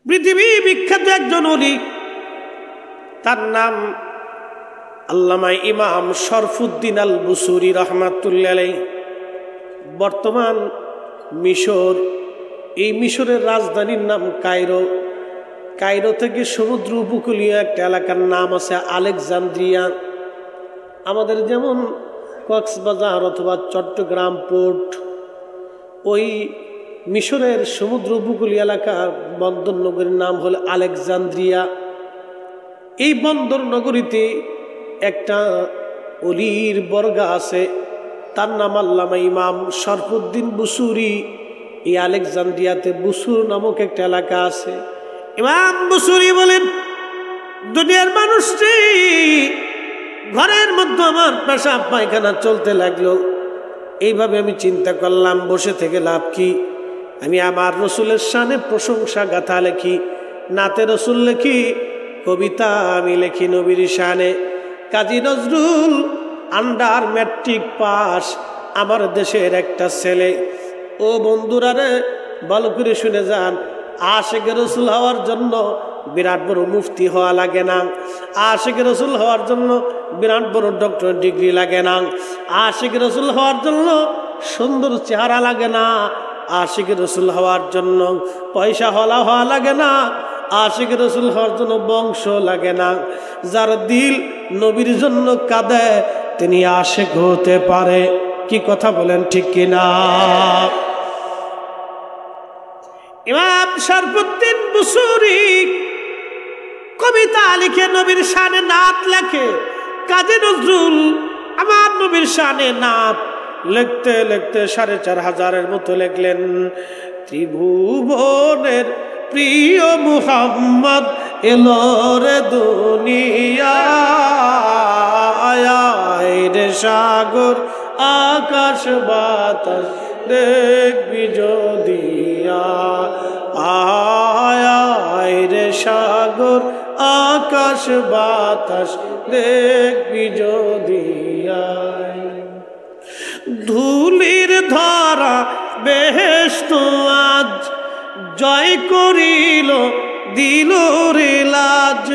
পৃথিবী বিখ্যাত একজন ওলি, তার নাম আল্লামা ইমাম শরফুদ্দিন আল বুসুরি রহমাতুল্লাহ আলাইহি। বর্তমান মিশর, এই মিশরের রাজধানীর নাম কায়রো। কায়রো থেকে সমুদ্র উপকূলীয় একটা এলাকার নাম আছে আলেকজান্দ্রিয়া। আমাদের যেমন কক্সবাজার অথবা চট্টগ্রাম পোর্ট, ওই মিশরের সমুদ্র উপকূলীয় এলাকার বন্দর নগরীর নাম হলো আলেকজান্দ্রিয়া। এই বন্দর নগরীতে একটা অলির বর্গা আছে, তার নাম আল্লামা ইমাম শরফুদ্দিন বুসুরি। এই আলেকজান্দ্রিয়াতে বুসুর নামক একটা এলাকা আছে। ইমাম বুসুরি বলেন, দুনিয়ার মানুষটি ঘরের মধ্যে আমার পেশাব পায়খানা চলতে লাগলো। এইভাবে আমি চিন্তা করলাম, বসে থেকে লাভ কি? আমি আমার রসুলের শানে প্রশংসা গাথা লেখি, নাতে রসুল লেখি, কবিতা আমি লেখি নবীর শানে। Kazi Nazrul under matric pass, আমার দেশের একটা ছেলে। ও বন্ধুরা রে, ভালো করে শুনে যান, আশিক রসুল হওয়ার জন্য বিরাট বড় মুফতি হওয়া লাগে না। আশিক রসুল হওয়ার জন্য বিরাট বড় ডক্টর ডিগ্রি লাগে না। আশিক রসুল হওয়ার জন্য সুন্দর চেহারা লাগে না। আশিক রসুল হওয়ার জন্য পয়সা হওয়া লাগে না। আশিক রসুল হওয়ার জন্য বংশ লাগে না। যার দিল নবীর জন্য কাঁদে তিনি আশিক হতে পারে। কি কথা বলেন, ঠিক কিনা? ইমাম শরফুদ্দিন বুসুরি কবিতা লিখে নবীর শানে নাত লেখে। কাজী নজরুল আমার নবীর শানে নাত লিখতে লিখতে ৪৫০০-এর মতো লিখলেন। ত্রিভুবনের প্রিয় মুহাম্মদ এলো রে দুনিয়ায়, রে সাগর আকাশ বাতাস দেখবি যদি আয়, রে সাগর আকাশ বাতাস দেখবি যদি আয়। ধুলির ধরা বেহেশত আজ জয় করিল দিল রে লাজ।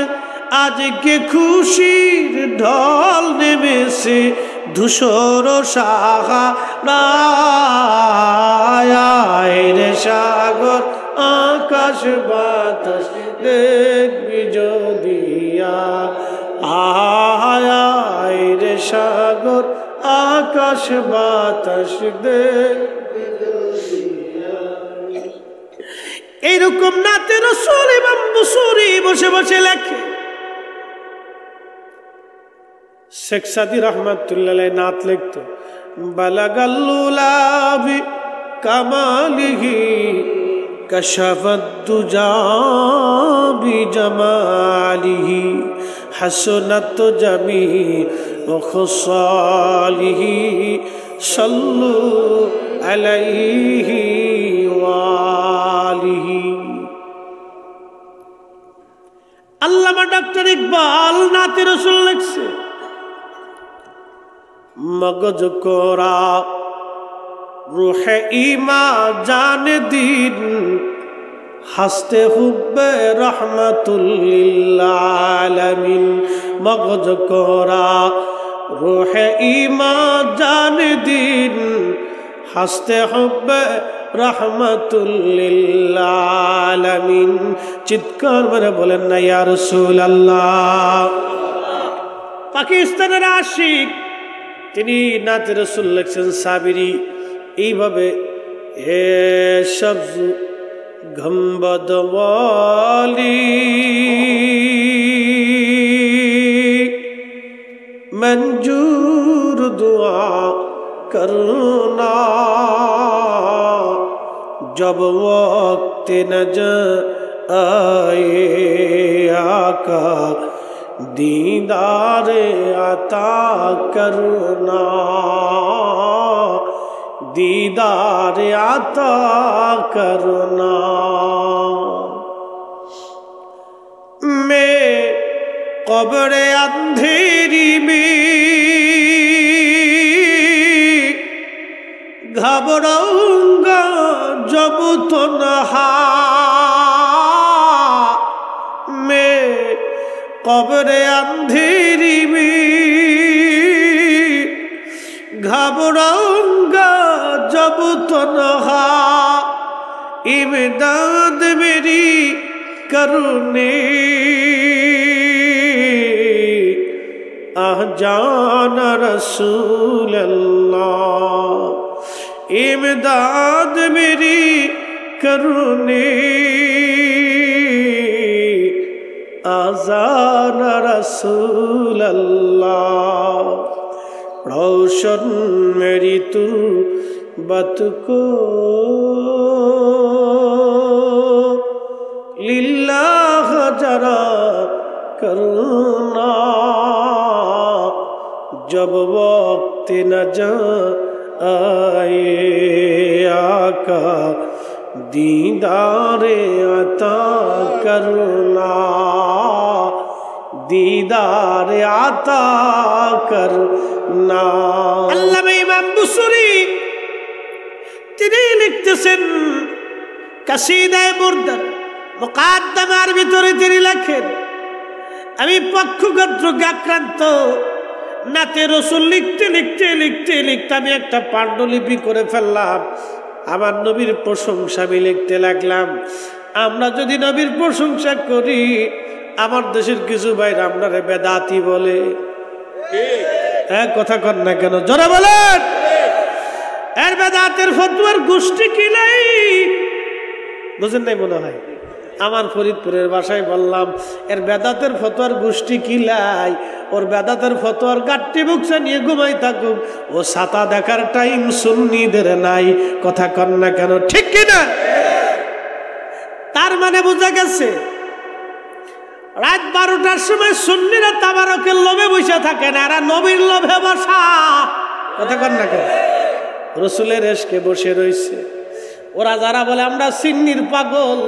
আজকে খুশির ঢল নেমেছে ধূসর সাহারায়, রে সাগর আকাশ বাতাস দেখবি যদি আয়, রে সাগর আকাশ বাতাস দেখবি যদি আয়। এইরকম নাতে রসুল ইমাম বুসুরি বসে বসে লেখে। শেখ সাদি রহমাতুল্লাহ আলাইহি নাত লিখত, বালাগাল্লুলাবি কামালিহি কাশাফাদ দুজা বিজামালিহি হাসনাত জামিউ খুসালিহি সাল্লু আলাইহি ওয়ালিহি। আল্লামা ডক্টর ইকবাল নাতে রসুল লিখছে, মগজ কোরা রুহে ইমা জান দিন হাসতে হুব্বে রহমাতুল আলামিন। মগজ কোরা রুহে ইমা জান দিন হাসতে হুব্বে রহমাতুল আলামিন। চিৎকার মেরে বলেন না ইয়া রাসূলুল্লাহ। পাকিস্তানের আশিক তিনি নাতে রসুল লিখছেন সাবিরি এইভাবে, হে সবজ গম্বদ ওয়ালি মঞ্জুর দুআ করনা, जब वक्त नजर आए आका दीदार अता करना, दीदार अता करना। मैं कब्र अंधेरी में घबराऊंगा जब तन्हा, কবরে আন্ধেরি में घबराऊंगा जब तन्हा इमदाद मेरी करने आ जाना रसूल अल्लाह इमदाद मेरी करने आजाना रसूल अल्लाह रोशन मेरी तू बत को लिल्लाह जरा करना जब वक्त न आए आका दीदारे अता करना दीदारे अता करना। আল্লামা ইমাম বুসরি তিনি লিখতেছেন কাসিদায়ে বুরদার মুকাদ্দামার ভিতরে তিনি লেখেন, আমি পক্ষগোত্রকে আক্রান্ত নাতে রসুল লিখতে লিখতে লিখতে লিখতে আমি একটা পাণ্ডুলিপি করে ফেললাম। আমার নবীর প্রশংসা আমি লিখতে লাগলাম। আমরা যদি নবীর প্রশংসা করি, আমার দেশের কিছু ভাইরা আপনারা বেদাতি বলে। হ্যাঁ, কথা কর না কেন, জোরে বলেন। এর বেদাতের ফতোয়ার গোষ্ঠী কি নাই বুঝেন নাই মনে হয়। আমার ফরিদপুরের ভাষায় বললাম, এর বেদাতের ফতোয়ার গোষ্ঠী কিলাই, ওর বেদাতের ফতোয়ার গাট্টি বুকসা নিয়ে ঘুমাই থাকুক, ও ছাতা দেখার টাইম সুন্নিদের নাই। কথা কন না কেন, ঠিক কিনা? তার মানে বোঝা গেছে রাত 12টার সময় সুন্নিরা তাবারকের লোভে বসে থাকে না, এরা নবীর লোভে বসা। কথা কন না কেন? রসুলের এশকে বসে রয়েছে। ওরা যারা বলে আমরা সিন্নির পাগল,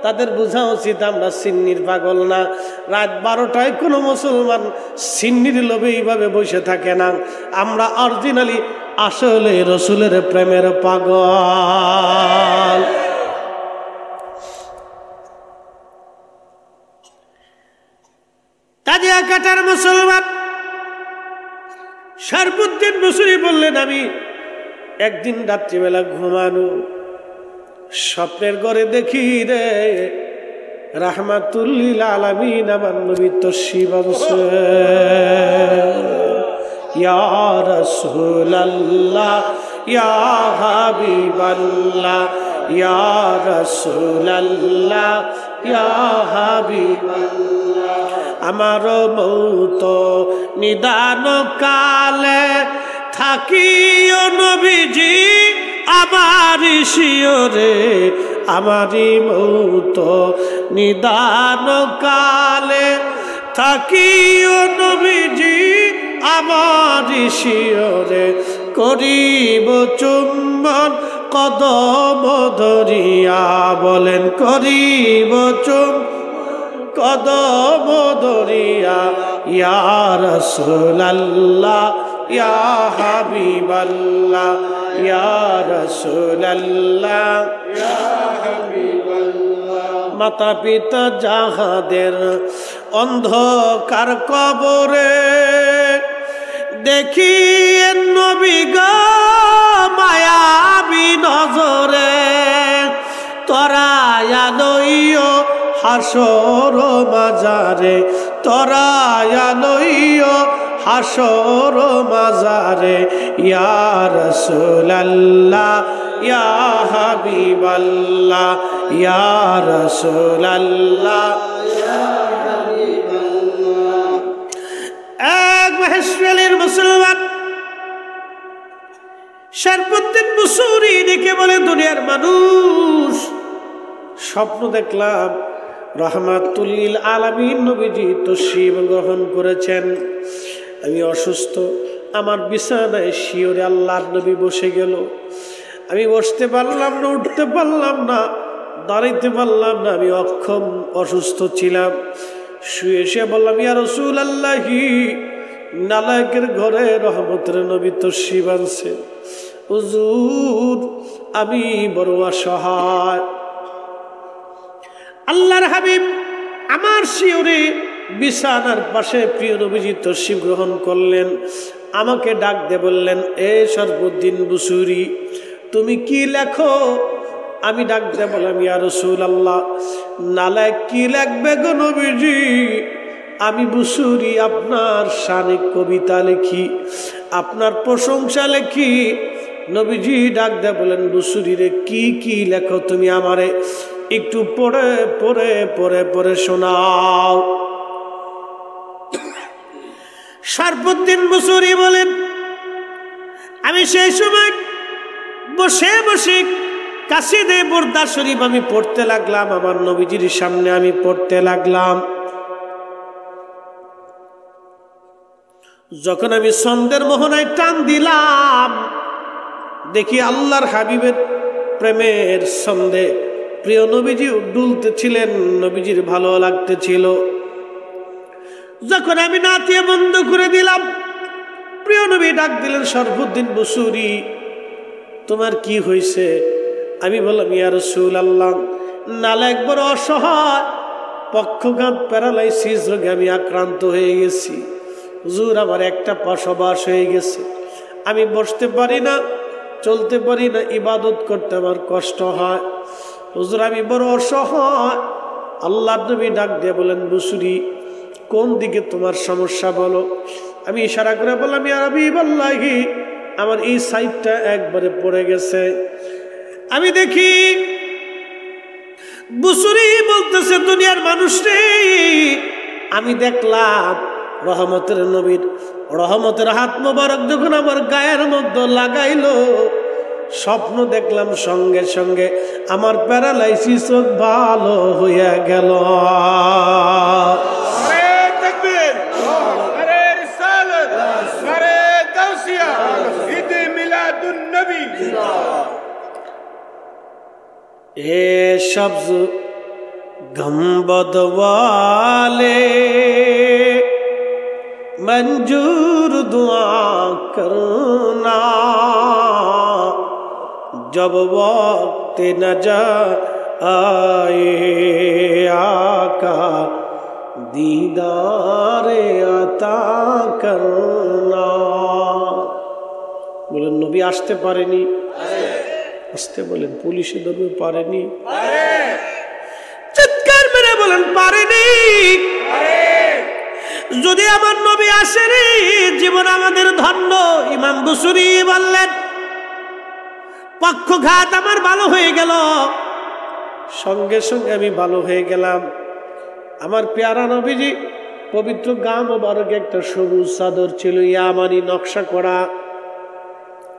তাদের বোঝা উচিত আমরা সিন্নির পাগল না। রাত 12টায় কোনো মুসলমান সিন্নির লোভে এইভাবে বসে থাকে না। আমরা অরিজিনালি আসলে রসুলের প্রেমের পাগল। তাজিয়া কাটার মুসলমান শরফুদ্দিন বুসরি বললেন, আমি একদিন রাত্রিবেলা ঘুমানো স্বপ্নের ঘরে দেখি রে রাহমাতুল্লিল আলামিন আমার নবী তশরিফ আনছে। ইয়া রাসূলুল্লাহ ইয়া হাবিবাল্লাহ ইয়া রাসূলুল্লাহ ইয়া হাবিবাল্লাহ। আমার মৌত নিদান কালে থাকিও নবীজি আমার শিয়রে, আমারি মৌত নিদান কালে থাকিও নবীজি আমার শিয়রে, করিব চুম্বন কদম ধরিয়া। বলেন করিব কদম ধরিয়া। ইয়া রাসূলুল্লাহ ইয়া হাবিবাল্লাহ ইয়া রাসূলুল্লাহ ইয়া হাবিবাল্লাহ। মাতা পিতা যাহাদের অন্ধকার কবরে দেখি নবী গো মায়াবী নজরে, তোরা লইও হাসর মাজারে, তোরা লইও হাসর মাজারে। ইয়া রাসূলুল্লাহ ইয়া হাবিবাল্লাহ ইয়া রাসূলুল্লাহ ইয়া হাবিবাল্লাহ। এক মহেশখালীর মুসলমান শরফুদ্দিন বুসরি দেখে বলে, দুনিয়ার মানুষ, স্বপ্ন দেখলাম রাহমাতুল্লিল আলামিন নবীজি তশরিফ গ্রহণ করেছেন। আমি অসুস্থ, আমার বিছানায় শিয়রে আল্লাহর নবী বসে গেল। আমি বসতে পারলাম না, উঠতে পারলাম না, দাঁড়াইতে পারলাম না, আমি অক্ষম, অসুস্থ ছিলাম। শুয়ে শুয়ে বললাম, ইয়া রাসূলুল্লাহি, নালায়েকের ঘরে রহমতের নবী তশরিফ আনছেন। হুজুর, আমি বড় অসহায়। আল্লাহর হাবিব আমার শিয়রে বিছানার পাশে প্রিয় নবীজি তশরিফ গ্রহণ করলেন। আমাকে ডাক দিয়ে বললেন, এ শরফুদ্দিন বুসুরি, তুমি কি লেখো? আমি ডাক দিয়ে বললাম, ইয়া রাসূলুল্লাহ, নালায় কি লিখবে গো নবীজি? আমি বুসুরি আপনার শানে কবিতা লিখি, আপনার প্রশংসা লিখি। নবীজি ডাক দিয়ে বলেন, বুসুরি রে, কি কি লেখো তুমি আমারে একটু পড়ে পড়ে পড়ে পড়ে শোনাও। শরফুদ্দিন বুসুরি বলেন, আমি সেই সময় বসে বসে কাসিদে বুরদা শরীফ আমি পড়তে লাগলাম, আমার নবীজির সামনে আমি পড়তে লাগলাম। যখন আমি ছন্দের মোহনায় টান দিলাম, দেখি আল্লাহর হাবিবের প্রেমের ছন্দে প্রিয় নবীজি দুলতেছিলেন, নবীজির ভালো লাগতেছিল। যখন আমি নাতিয়ে বন্ধ করে দিলাম, প্রিয় নবী ডাক দিলেন, শরফুদ্দিন বুসুরি, তোমার কি হয়েছে? আমি বললাম, ইয়া রাসূলুল্লাহ, নালা একবার অসহায়, পক্ষঘাত প্যারালাইসিস রোগে আমি আক্রান্ত হয়ে গেছি। হুজুর, আমার একটা পা সবাস হয়ে গেছে, আমি বসতে পারি না, চলতে পারি না, ইবাদত করতে আমার কষ্ট হয়। হুজুর, আমি বড় অসহায়। আল্লাহর নবী ডাক দিয়ে বলেন, বুসুরি, কোন দিকে তোমার সমস্যা বলো। আমি ইশারা করে বললাম, ইয়া হাবিবাল্লাহি, আমার এই সাইডটা একবারে পড়ে গেছে। আমি দেখি বুসুরি বলতেছে, দুনিয়ার মানুষ রে, আমি দেখলাম রহমতের নবীর রহমতের হাত মোবারক যখন আমার গায়ের মধ্যে লাগাইলো, স্বপ্ন দেখলাম, সঙ্গে সঙ্গে আমার প্যারালাইসিস ভালো হইয়া গেল। এ সবজ গম্বদ वाले मंजूर दुआ करना, जब वक्त नजा आए आका दीदारे अता करना। বলেন, নবী আসতে পারেনি? আসতে বলেন, পুলিশে ধরবে পারেনি? চিৎকার মেরে বলেন, পারেনি। যদি আমার নবী আসেনি, জীবন আমাদের ধন্য। ইমাম বুসুরি বললেন, পক্ষঘাত আমার ভালো হয়ে গেল, সঙ্গে সঙ্গে আমি ভালো হয়ে গেলাম। আমার পেয়ারা নবীজি পবিত্র গা মোবারক একটা সবুজ চাদর ছিল, ইয়ামানি নকশা করা।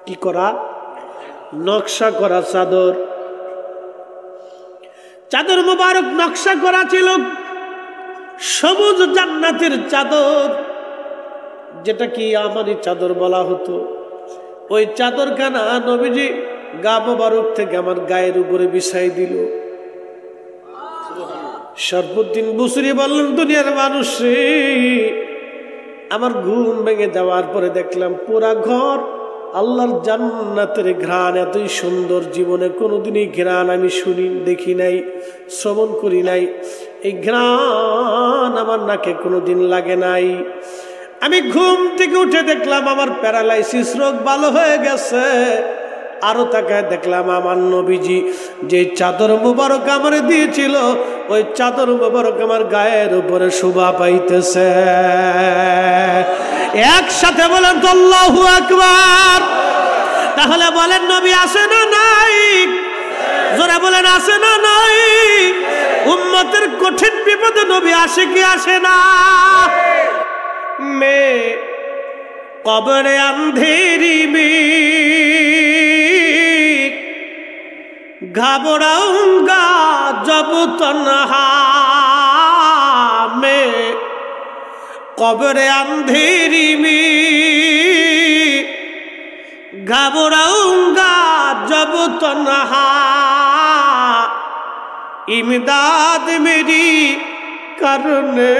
কি করা? নকশা করা চাদর। চাদর মোবারক নকশা করা ছিল, সবুজ জান্নাতের চাদর, যেটা কি ইয়ামানি চাদর বলা হতো। ওই চাদরখানা নবীজি গা মোবারক থেকে আমার গায়ের উপরে বিছাই দিল। শরফুদ্দিন বুসুরি বললেন, দুনিয়ার মানুষ, আমার ঘুম ভেঙে যাওয়ার পরে দেখলাম পুরা ঘর আল্লাহর জান্নাতের ঘ্রাণ। এতই সুন্দর জীবনে কোনোদিনই ঘ্রাণ আমি শুনি, দেখি নাই, শ্রবণ করি নাই। এই ঘ্রাণ আমার নাকে কোনোদিন লাগে নাই। আমি ঘুম থেকে উঠে দেখলাম আমার প্যারালাইসিস রোগ ভালো হয়ে গেছে। আরো তাকায় দেখলাম আমার নবীজি যে চাদর মুবারক আমার দিয়েছিল, ওই চাদর মুবারক আমার গায়ের উপরে শোভা পাইতেছে। একসাথে বলেন তো আল্লাহু আকবার। তাহলে বলেন, নবী আসে না নাই? জোরে বলেন, আসে না নাই? উম্মতের কঠিন বিপদে নবী আসে কি আসে না? मैं कब्र अंधेरी में घबराऊंगा जब तन्हा, मैं कब्र अंधेरी में घबराऊंगा जब तन्हा, इमदाद मेरी करने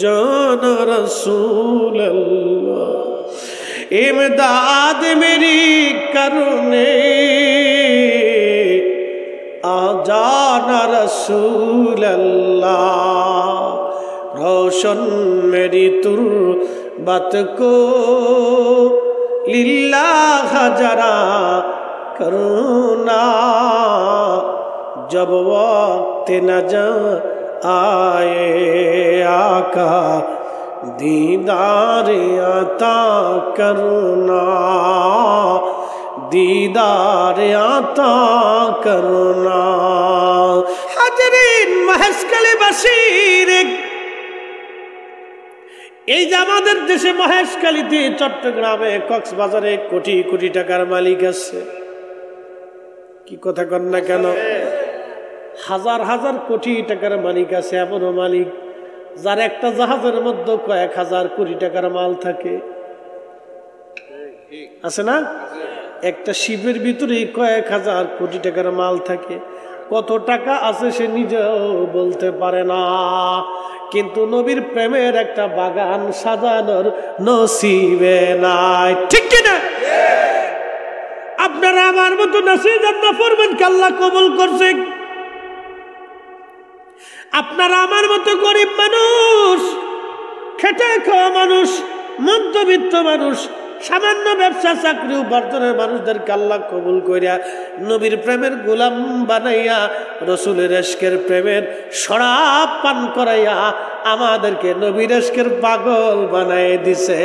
जान रसूल अल्लाह, इमदाद मेरी करने आजा ना रसूल अल्लाह, रोशन मेरी तुर्बत को लिल्लाह जरा करुणा, जब वक्त नजर आए आका दीदार अता करना, दीदार अता करना। हाजरीन মহেশখালীবাসীর, এই যে আমাদের দেশে মহেশখালীতে, চট্টগ্রামে, কক্সবাজারে কোটি কোটি টাকার মালিক আছে। কি কথা কন না কেন? হাজার হাজার কোটি টাকার মালিক আছে। এমনও মালিক যার একটা জাহাজের মধ্যে কয়েক হাজার কোটি টাকার মাল থাকে, আছে না? একটা শিপের ভিতরে কয়েক হাজার কোটি টাকার মাল থাকে। কত টাকা আছে সে নিজেও বলতে পারে না, কিন্তু নবীর প্রেমের একটা বাগান সাজানোর নসিবে নাই। ঠিক কিনা? আপনারা আমার মতো নসিহত না করবেন কি আল্লাহ কবুল করছে? আপনারা আমার মতো গরিব মানুষ, খেটে খাওয়া মানুষ, মধ্যবিত্ত মানুষ, সামান্য ব্যবসা চাকরি উপার্জনের মানুষদেরকে আল্লাহ কবুল করিয়া নবীর প্রেমের গোলাম বানাইয়া, রসুলের ইশকের প্রেমের শরাব পান করাইয়া আমাদেরকে নবীর ইশকের পাগল বানাই দিছে।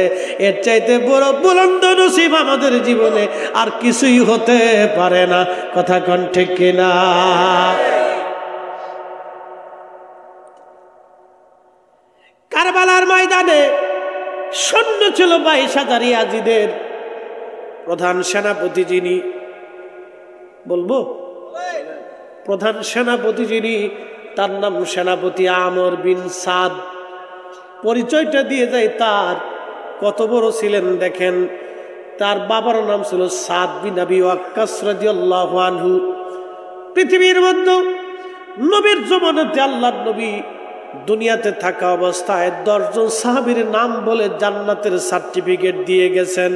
এর চাইতে বড় বুলন্দ নসিব আমাদের জীবনে আর কিছুই হতে পারে না। কথা কোন ঠিক কিনা? কারবালার ময়দানে সৈন্য ছিল 22,000 ইয়াজিদের। প্রধান সেনাপতি যিনি, বলবো প্রধান সেনাপতি যিনি, তার নাম সেনাপতি আমর বিন সাদ। পরিচয়টা দিয়ে যায় তার, কত বড় ছিলেন দেখেন। তার বাবার নাম ছিল সাদ বিন আবি ওয়াক্কাস রাদিয়াল্লাহু আনহু। পৃথিবীর মধ্যে নবীর জমানাতে আল্লাহর নবী দুনিয়াতে থাকা অবস্থায় 10 জন সাহাবীর নাম বলে জান্নাতের সার্টিফিকেট দিয়ে গেছেন।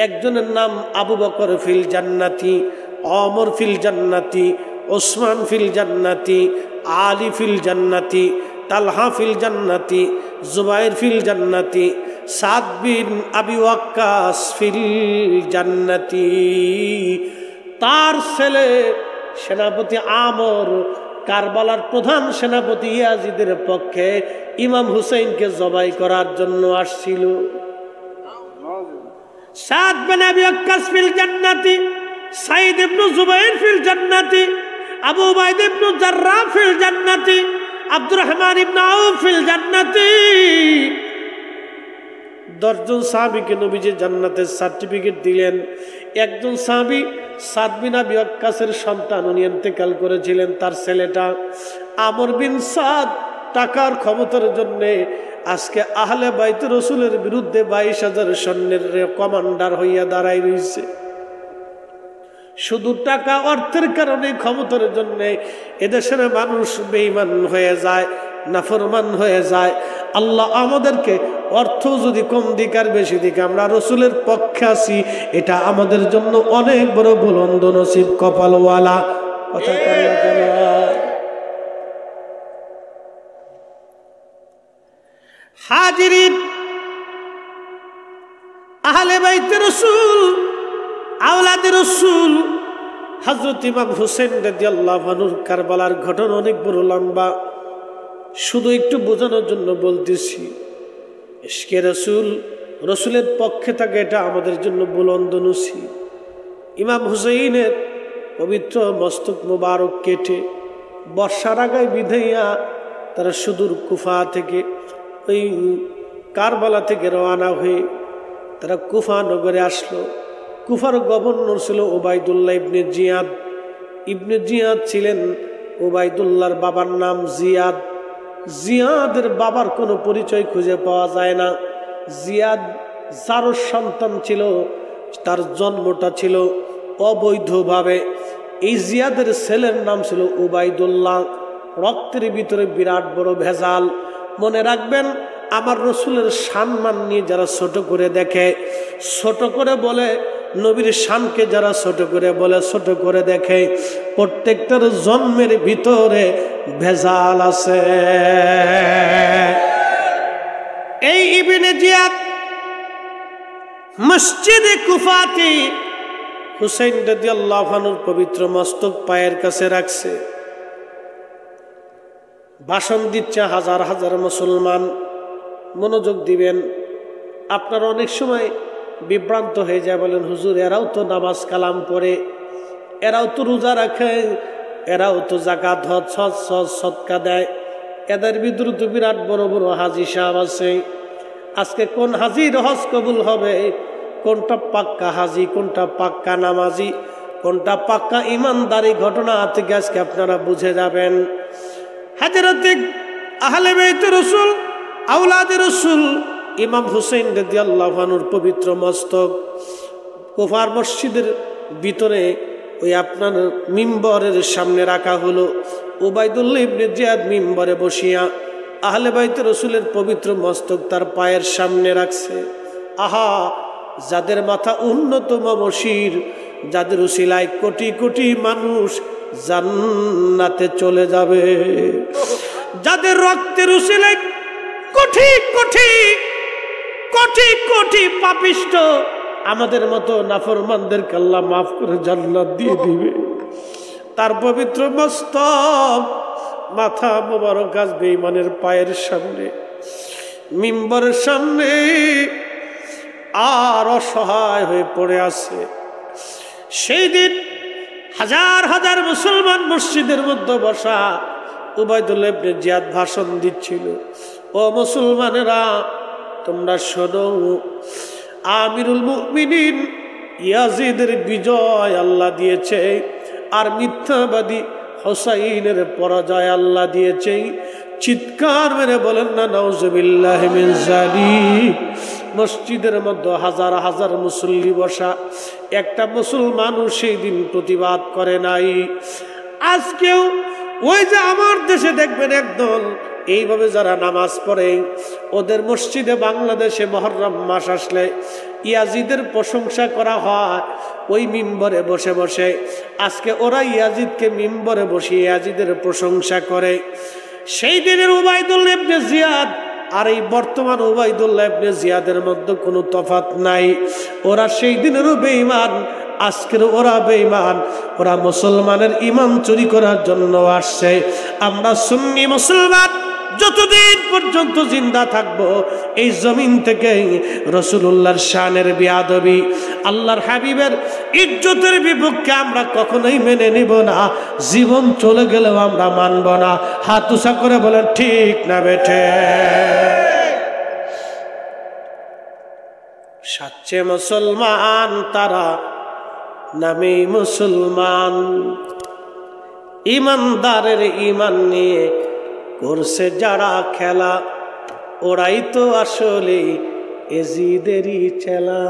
একজনের নাম আবু বকর ফিল জান্নাতি, ওমর ফিল জান্নাতি, ওসমান ফিল জান্নাতি, আলী ফিল জান্নাতি, তালহা ফিল জান্নাতি, জুবাইর ফিল জান্নাতি, সাদ বিন আবি ওয়াক্কাস ফিল জান্নাতি। তার ছেলে সেনাপতি আমর কারবালার প্রধান সেনাপতি ইয়াজিদের পক্ষে ইমাম হুসাইনকে জবাই করার জন্য আসছিল। সাদ বিন আবি ওয়াক্কাস ফিল জান্নাতি, সাইদ ইবনে জুবাইর ফিল জান্নাতি, আবু উবাইদা ইবনে জাররাহ ফিল জান্নাতি, আব্দুর রহমান ইবনে আউফ ফিল জান্নাতি। 10 জন সাহাবীকে নবীজি জান্নাতের সার্টিফিকেট দিলেন। একজন সাহাবী সাদ বিন আবি ওয়াক্কাসের সন্তান, উনি ইন্তেকাল করেছিলেন। তার ছেলেটা আমর বিন সাদ টাকার ক্ষমতার জন্য আজকে আহলে বাইত রসুলের বিরুদ্ধে 22,000 সৈন্যের কমান্ডার হইয়া দাঁড়াই রয়েছে। শুধু টাকা অর্থের কারণে, ক্ষমতার জন্য এদেশের মানুষ বেঈমান হয়ে যায়, নাফরমান হয়ে যায়। আল্লাহ আমাদেরকে অর্থ যদি কম দিক আর বেশি দিক, আমরা রসুলের পক্ষে আছি, এটা আমাদের জন্য অনেক বড় বুলন্দ নসিব, কপালওয়ালা। কথা বলেন কেন? হাজিরিন, আহলে বাইতে রসুল, আওলাদে রসুল হযরত ইমাম হুসাইন রাদিয়াল্লাহু আনহুর কারবালার ঘটনা অনেক বড় লম্বা, শুধু একটু বোঝানোর জন্য বলতেছি। ইশকে রসুল, রসুলের পক্ষে থাকে, এটা আমাদের জন্য বুলন্দ নসিব। ইমাম হুসাইনের পবিত্র মস্তক মুবারক কেটে বর্ষার আগায় বিধাইয়া তারা সুদূর কুফা থেকে, ওই কারবালা থেকে রওনা হয়ে তারা কুফা নগরে আসলো। কুফার গভর্নর ছিল ওবায়দুল্লাহ ইবনে জিয়াদ। ইবনে জিয়াদ ছিলেন ওবায়দুল্লাহর বাবার নাম জিয়াদ। জিয়াদের বাবার কোনো পরিচয় খুঁজে পাওয়া যায় না। জিয়াদ যার সন্তান ছিল, তার জন্মটা ছিল অবৈধভাবে। এই জিয়াদের ছেলের নাম ছিল ওবায়দুল্লাহ। রক্তের ভিতরে বিরাট বড় ভেজাল। মনে রাখবেন, আমার রসুলের সম্মান নিয়ে যারা ছোট করে দেখে, ছোট করে বলে নবীর শানকে যারা ছোট করে বলে, ছোট করে দেখে, প্রত্যেকটার জন্মের ভিতরে ভেজাল আছে। এই ইবনে জিয়াদ মসজিদে কুফাতে হুসাইন রাদিয়াল্লাহু আনহুর পবিত্র মস্তক পায়ের কাছে রাখছে, ভাষণ দিচ্ছে হাজার হাজার মুসলমান। মনোযোগ দিবেন। আপনারা অনেক সময় বিভ্রান্ত হয়ে যায়, বলেন হুজুর এরাও তো নামাজ কালাম পড়ে, এরাও তো রোজা রাখে, এরাও তো যাকাত হজ সদকা দেয়, এদের ভিতরে তো বিরাট বড় বড় হাজি সাহেব আছে। আজকে কোন হাজির হজ কবুল হবে, কোনটা পাক্কা হাজি, কোনটা পাক্কা নামাজি, কোনটা পাক্কা ইমানদারি, ঘটনা থেকে আজকে আপনারা বুঝে যাবেন। হযরতে আহলে বাইত রাসূল, আওলাদে রাসূল ইমাম হুসাইন রাদিয়াল্লাহু আনহুর পবিত্র মস্তক কুফার মসজিদের ভিতরে ওই আপনার মিম্বরের সামনে রাখা হলো। উবাইদুল্লাহ ইবনে জিয়াদ মিম্বরে বসিয়া আহলে বাইত রাসূলের পবিত্র মস্তক তার পায়ের সামনে রাখছে। আহা, যাদের মাথা উন্নতম মশির, যাদের উসিলায় কোটি কোটি মানুষ জান্নাতে চলে যাবে, যাদের রক্তের উসিলায় কোটি কোটি কোটি কোটি পাপিষ্ট আমাদের মতো নাফরমানদেরকে আল্লাহ মাফ করে জান্নাত দিয়ে দিবে, তার পবিত্র মস্তক মাথা মোবারক আজ বেঈমানের পায়ের সামনে, মিম্বরের সামনে আর অসহায় হয়ে পড়ে আছে। সেই দিন হাজার হাজার মুসলমান মসজিদের মধ্যে বসা, উবাইদুল্লাহ ইবনে জিয়াদ ভাষণ দিচ্ছিল। ও মুসলমানেরা, তোমরা শোনো, আমিরুল মুমিনিন ইয়াজিদের বিজয় আল্লাহ দিয়েছে, আর মিথ্যাবাদী হুসাইনের পরাজয় আল্লাহ দিয়েছে। চিৎকার মেরে বলেন না নাউজুবিল্লাহি মিন যালিক। মসজিদের মধ্যে হাজার হাজার মুসল্লি বসা, একটা মুসলমানও সেই দিন প্রতিবাদ করে নাই। আজকেও ওই যে আমার দেশে দেখবেন একদল এইভাবে যারা নামাজ পড়ে, ওদের মসজিদে বাংলাদেশে মুহররম মাস আসলে ইয়াজিদের প্রশংসা করা হয় ওই মিম্বরে বসে বসে। আজকে ওরা ইয়াজিদকে মিম্বরে বসিয়ে ইয়াজিদের প্রশংসা করে। সেই দিনের উবাইদুল্লাহ ইবনে জিয়াদ আর এই বর্তমান উবাইদুল্লাহ ইবনে জিয়াদের মধ্যে কোনো তফাৎ নাই। ওরা সেই দিনেরও বেঈমান, আজকের ওরা বেঈমান। ওরা মুসলমানের ঈমান চুরি করার জন্য আসছে। আমরা সুন্নি মুসলমান যতদিন পর্যন্ত জিন্দা থাকব, এই জমিন থেকে রাসূলুল্লাহর শানের বেয়াদবি, আল্লাহর হাবিবের ইজ্জতের বিপক্ষে আমরা কখনোই মেনে নিব না। জীবন চলে গেলেও আমরা মানব না। হাত উঁচা করে বলেন ঠিক না বেঠে? সাচ্চে মুসলমান তারা, নামে মুসলমান, ইমানদারের ঈমান নিয়ে করছে যারা খেলা, ওরাই তো আসলে এজিদেরই চেলা।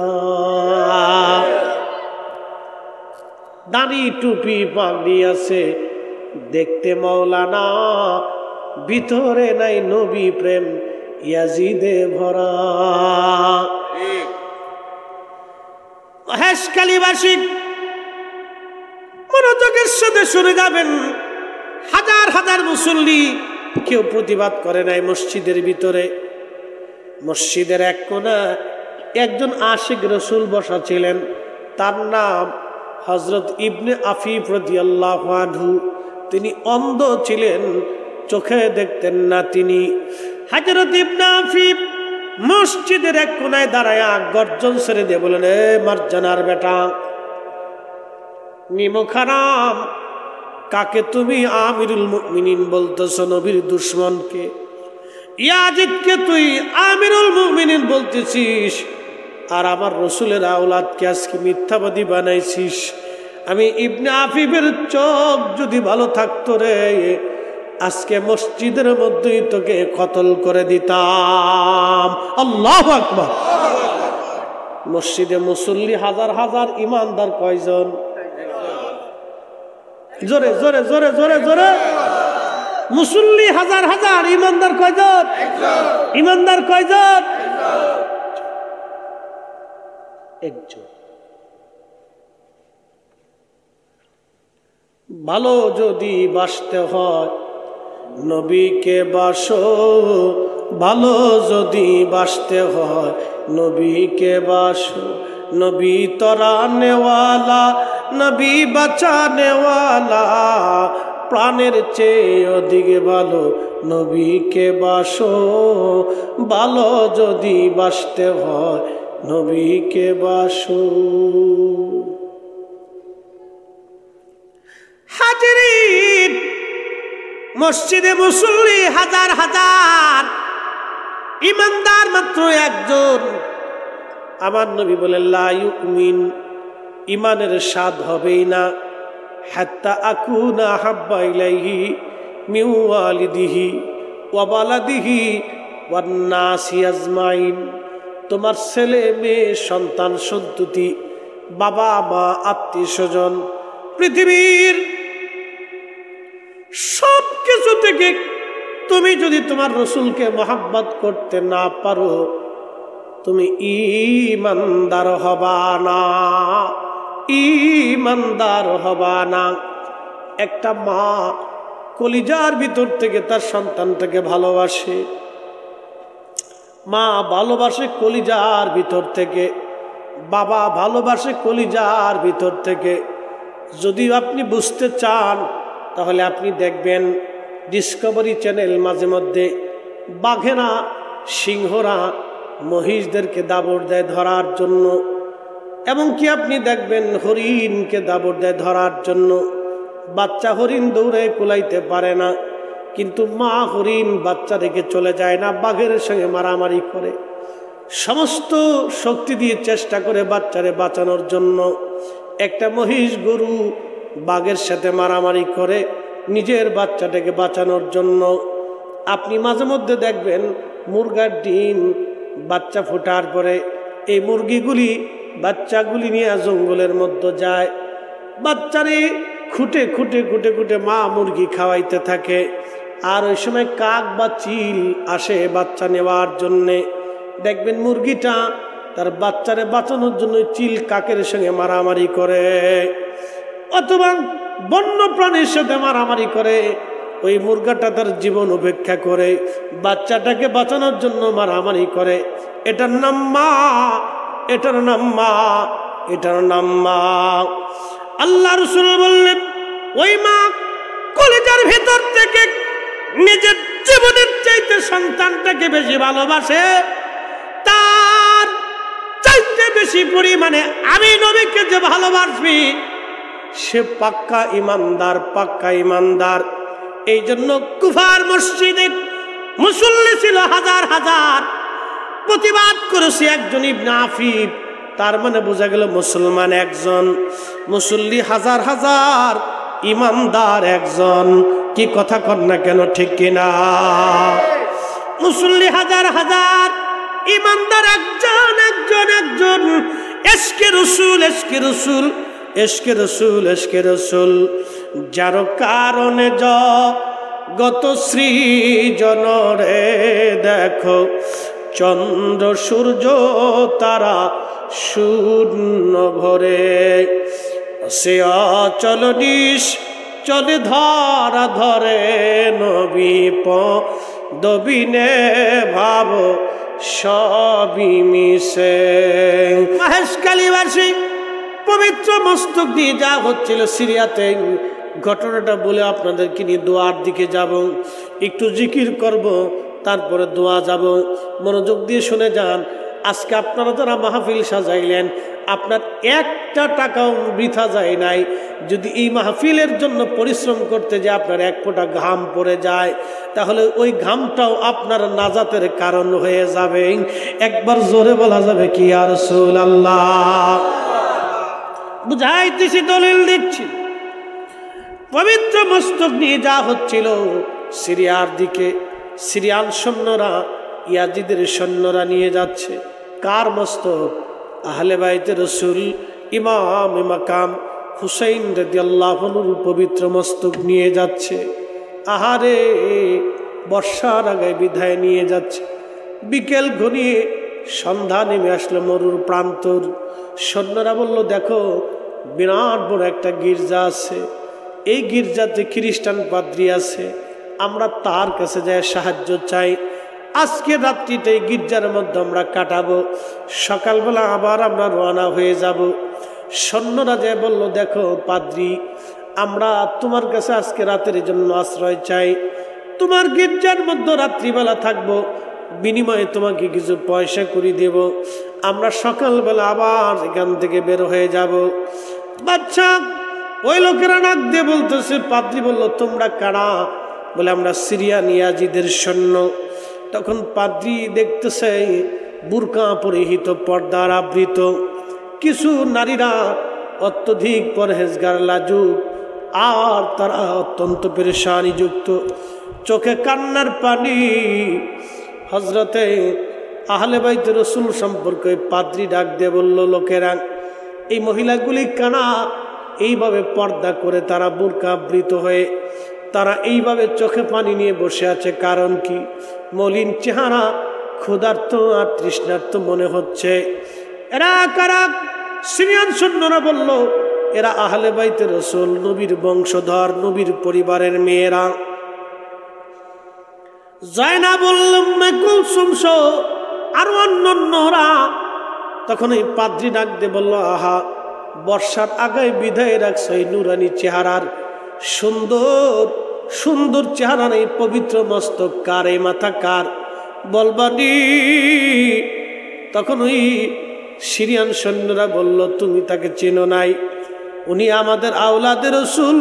দাড়ি টুপি পাগড়ি আছে দেখতে মৌলানা, ভিতরে নাই নবী প্রেম, ইয়াজিদে ভরা। হেশকালীবাসী মনোযোগের সাথে শুনে যাবেন। হাজার হাজার মুসল্লি, কেউ প্রতিবাদ করে নাই। মসজিদের ভিতরে, মসজিদের এক কোণা একজন আশিক রাসূল বসা ছিলেন, তার নাম হযরত ইবনে আফিফ রাদিয়াল্লাহু আনহু। তিনি অন্ধ ছিলেন, চোখে দেখতেন না তিনি। হযরত ইবনে আফিফ মসজিদের এক কোণায় দাঁড়ায়া গর্জন ছেড়ে দিয়ে বলেন, এ মারজানার বেটা, নিমখারাম, কাকে তুমি আমিরুল মুমিনিন বলতেছ? নবীর দুশমনকে, ইয়াজিদকে তুই আমিরুল মুমিনিন বলতেছিস, আর আমার রসুলের আওলাদকে আজকে মিথ্যাবাদী বানাইছিস। আমি ইবনে আফিফের চোখ যদি ভালো থাকতো রে, আজকে মসজিদের মধ্যেই তোকে কতল করে দিতাম। আল্লাহু আকবার। মসজিদে মুসল্লি হাজার হাজার, ইমানদার কয়জন? জোরে জোরে জোরে জোরে জোরে। মুসল্লি হাজার হাজার, ইমানদার কয়জন? ইমানদার কয়জন? একজন। ভালো যদি বাসতে হয় নবীকে বাসো, ভালো যদি বাসতে হয় নবীকে বাসো। নবী তরানেওয়ালা, নবী বাঁচানেওয়ালা, প্রাণের চেয়ে অধিক ভালো নবীকে বাসো, ভালো যদি বাসতে হয় নবীকে বাসো। হাজিরিন, মসজিদে মুসল্লি হাজার হাজার, ইমানদার মাত্র একজন। আমার নবী বলেন লা ইউমিন, ইমানের স্বাদ হবেই না হাত্তা আকুনা হাব্বা ইলাইহি মিন ওয়ালিদিহি ওয়া বালাদিহি ওয়ান নাসি আজমাইন। তোমার ছেলে মেয়ে সন্তান সন্ততি, বাবা মা আত্মীয় স্বজন, পৃথিবীর সব কিছু থেকে তুমি যদি তোমার রসুলকে মহাব্বত করতে না পারো তুমি ঈমানদার হবা না, ঈমানদার হবা না। একটা মা কলিজার ভিতর থেকে তার সন্তানটাকে ভালোবাসে, মা ভালোবাসে কলিজার ভিতর থেকে, বাবা ভালোবাসে কলিজার ভিতর থেকে। যদি আপনি বুঝতে চান তাহলে আপনি দেখবেন ডিসকভারি চ্যানেল মাঝে মধ্যে বাঘেরা সিংহরা মহিষদেরকে দাবড় দেয় ধরার জন্য, এমনকি আপনি দেখবেন হরিণকে দাবড় দেয় ধরার জন্য। বাচ্চা হরিণ দৌড়ে কুলাইতে পারে না, কিন্তু মা হরিণ বাচ্চা রেখে চলে যায় না, বাঘের সঙ্গে মারামারি করে, সমস্ত শক্তি দিয়ে চেষ্টা করে বাচ্চারে বাঁচানোর জন্য। একটা মহিষ গরু বাঘের সাথে মারামারি করে নিজের বাচ্চাটাকে বাঁচানোর জন্য। আপনি মাঝে মধ্যে দেখবেন মুরগার ডিম বাচ্চা ফোটার পরে এই মুরগিগুলি বাচ্চাগুলি নিয়ে জঙ্গলের মধ্যে যায়, বাচ্চারে খুঁটে খুঁটে খুঁটে খুঁটে মা মুরগি খাওয়াইতে থাকে। আর ওই সময় কাক বা চিল আসে বাচ্চা নেওয়ার জন্যে, দেখবেন মুরগিটা তার বাচ্চারে বাঁচানোর জন্য চিল কাকের সঙ্গে মারামারি করে, অথবা বন্য প্রাণীর সাথে মারামারি করে। ওই মুরগাটা তার জীবন উপেক্ষা করে বাচ্চাটাকে বাঁচানোর জন্য মারামারি করে। এটার নাম মা, এটার নাম মা, এটার নাম মা। আল্লাহ রাসূল বললেন ওই মা কলিজার ভেতর থেকে নিজের জীবনের চাইতে সন্তানটাকে বেশি ভালোবাসে, তার চাইতে বেশি পরিমাণে আমি নবীকে যে ভালোবাসবি সে পাক্কা ইমানদার, পাক্কা ইমানদার। এই জন্য কুফার মসজিদে মুসল্লি ছিল হাজার হাজার, প্রতিবাদ করেছে একজন ইবনে আফিফ, তার মানে বোঝা গেল মুসলমান একজন, মুসল্লি হাজার হাজার, ইমানদার একজন। কি কথা কর না কেন, ঠিক কিনা? মুসল্লি হাজার হাজার, ইমানদার একজন একজন একজন। এশকে রসুল, এশকে রসুল, এশকে রসুল, এশকে রসুল, যার কারণে গত সৃজন রে দেখো চন্দ্র সূর্য তারা শূন্য ভরে, সে অচল নিশ চলে ধরা ধরে নবী পদবিনে ভাব সবই মিশে। মহেশখালীবাসী পবিত্র মস্তক দিয়ে যা হচ্ছিল সিরিয়াতে, ঘটনাটা বলে আপনাদেরকে নিয়ে দোয়ার দিকে যাব, একটু জিকির করব, তারপরে দোয়া যাব। মনোযোগ দিয়ে শুনে যান। আজকে আপনারা যারা মাহফিল সাজাইলেন আপনার একটা টাকাও বৃথা যায় নাই। যদি এই মাহফিলের জন্য পরিশ্রম করতে যে আপনার এক ফোঁটা ঘাম পড়ে যায় তাহলে ওই ঘামটাও আপনার নাজাতের কারণ হয়ে যাবে। একবার জোরে বলা যাবে কি ইয়া রাসূলুল্লাহ? বুঝাইতেছি, দলিল দিচ্ছি। পবিত্র মস্তক নিয়ে যা হচ্ছিল সিরিয়ার দিকে, সিরিয়ান সৈন্যরা ইয়াজিদের সৈন্যরা নিয়ে যাচ্ছে কার মস্তক? আহলে বাইতে রসুল ইমাম মাকাম হুসাইন রাদিয়াল্লাহু আনহুর পবিত্র মস্তক নিয়ে যাচ্ছে। আহারে, বর্ষার আগে বিদায় নিয়ে যাচ্ছে। বিকেল ঘনিয়ে সন্ধ্যা নেমে আসলো মরুর প্রান্তর। সৈন্যরা বলল দেখো বিরাট বড় একটা গির্জা আছে, এই গির্জাতে খ্রিস্টান পাদ্রী আছে, আমরা তার কাছে যাই সাহায্য চাই। আজকে রাত্রিটাই গির্জার মধ্যে আমরা কাটাবো, সকালবেলা আবার আমরা রওনা হয়ে যাব। সৈন্যরা যে বলল, দেখো পাদ্রী, আমরা তোমার কাছে আজকে রাতের জন্য আশ্রয় চাই, তোমার গির্জার মধ্যে রাত্রিবেলা থাকবো, বিনিময়ে তোমাকে কিছু পয়সা করে দেব, আমরা সকালবেলা আবার এখান থেকে বের হয়ে যাব। বাচ্চা ওই লোকেরা নাক দিয়ে বলতেছে, পাদ্রী বলল, তোমরা কারা? বলে, আমরা সিরিয়ানিয়াজিদের সৈন্য। তখন পাদ্রী দেখতেছে বুরকা পরিহিত, পর্দার আবৃত কিছু নারীরা, অত্যধিক পরহেজগার, লাজুক, আর তারা অত্যন্ত পেরেশানি যুক্ত, চোখে কান্নার পানি। হজরতে আহলে বাইত রসুল সম্পর্কে পাদ্রী ডাক দিয়ে বলল, লোকেরা, এই মহিলাগুলি কানা, এইভাবে পর্দা করে তারা বুরকা আবৃত হয়ে তারা এইভাবে চোখে পানি নিয়ে বসে আছে, কারণ কি? মলিন চেহারা, ক্ষুধার্ত আর তৃষ্ণার্ত মনে হচ্ছে। এরা কারা? সিরিয়ান সৈন্যরা বলল, এরা আহলে বাইত রসুল, নবীর বংশধর, নবীর পরিবারের মেয়েরা। জয়নাব উম্মে কুলসুম সহ আর অন্যান্যরা। তখন এই পাদ্রী ডাক দিয়ে বলল, আহা, বর্ষার আগায় বিদায় রাখছে এই নুরানি চেহারার, সুন্দর সুন্দর চেহারার এই পবিত্র মস্তক কার, এই মাথা কার? বলবানি। তখন ওই সিরিয়ান সৈন্যরা বলল, তুমি তাকে চেনো নাই, উনি আমাদের আওলাদের রসুল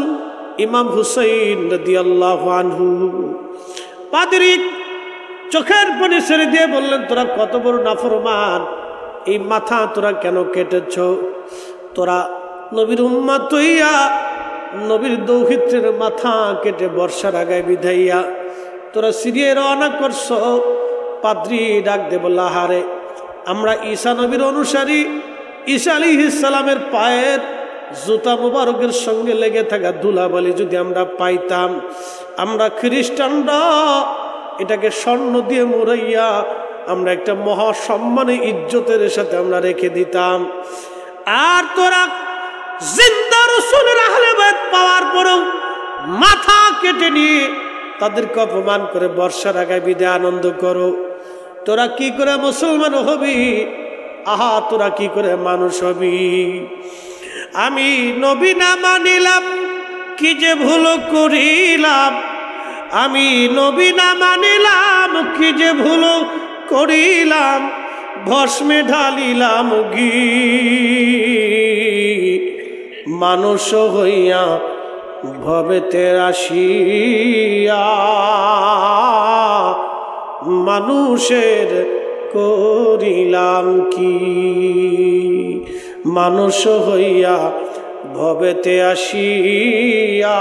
ইমাম হুসাইন রাদিয়াল্লাহু আনহু। পাদ্রী চোখের পানি ছেড়ে দিয়ে বললেন, তোরা কত বড় নাফরমান, এই মাথা তোরা কেন কেটেছ? তোরা নবীর উম্মত হইয়া নবীর দৌহিত্রের মাথা কেটে বর্ষার আগায় বিধাইয়া তোরা সিরিয়ায় রওনা করছ। পাদ্রী ডাক দে বলল, হারে, আমরা ঈসা নবীর অনুসারী, ঈসা আলাইহিস সালামের পায়ের জুতা মুবারকের সঙ্গে লেগে থাকা ধুলাবালি যদি আমরা পাইতাম, আমরা খ্রিস্টানরা এটাকে স্বর্ণ দিয়ে মুড়াইয়া আমরা একটা মহা সম্মানে ইজ্জতের সাথে আমরা রেখে দিতাম। আর তোরা জিন্দা রাসূলের আহলে বাইত পাওয়ার পরেও মাথা কেটে নিয়ে তাদেরকে অপমান করে বর্ষার আগায় বিদায় আনন্দ করো। তোরা কি করে মুসলমান হবি? আহা, তোরা কি করে মানুষ হবি? আমি নবী না মানিলাম, কি যে ভুল করিলাম, আমি নবী না মানিলাম, কি যে ভুল করিলাম, ভস্মে ঢালিলাম ঘি, মানুষ হইয়া ভবেতে আসিয়া মানুষের করিলাম কি, মানুষ হইয়া ভবেতে আসিয়া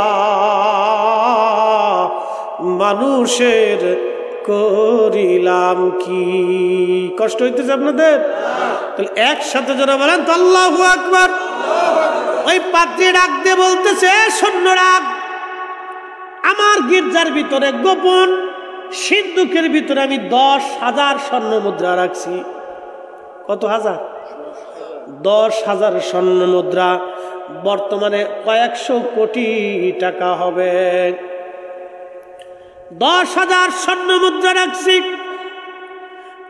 মানুষের করিলাম কি। কষ্ট হইতেছে আপনাদের? তাহলে একসাথে যারা বলেন তো আল্লাহু আকবার। ওই পাদ্রী ডাক দিয়ে বলতেছে, সৈন্যরা, আমার গির্জার ভিতরে গোপন সিন্ধুকের ভিতরে আমি 10,000 স্বর্ণ মুদ্রা রাখছি। কত হাজার? 10,000 স্বর্ণ মুদ্রা, বর্তমানে কয়েকশো কোটি টাকা হবে। 10,000 স্বর্ণ মুদ্রা রাখছি,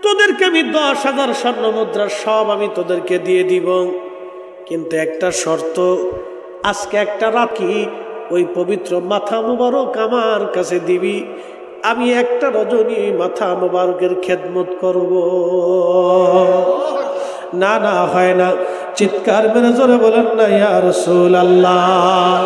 তোদেরকে আমি 10,000 স্বর্ণ মুদ্রা সব আমি তোদেরকে দিয়ে দিব, কিন্তু একটা শর্ত, আজকে একটা রাখি ওই পবিত্র মাথা মোবারক আমার কাছে দিবি, আমি একটা রজনী মাথা মোবারকের খেদমত করব। না না, হয় না। চিৎকার মেরে জোরে বলেন না ইয়া রাসূলুল্লাহ।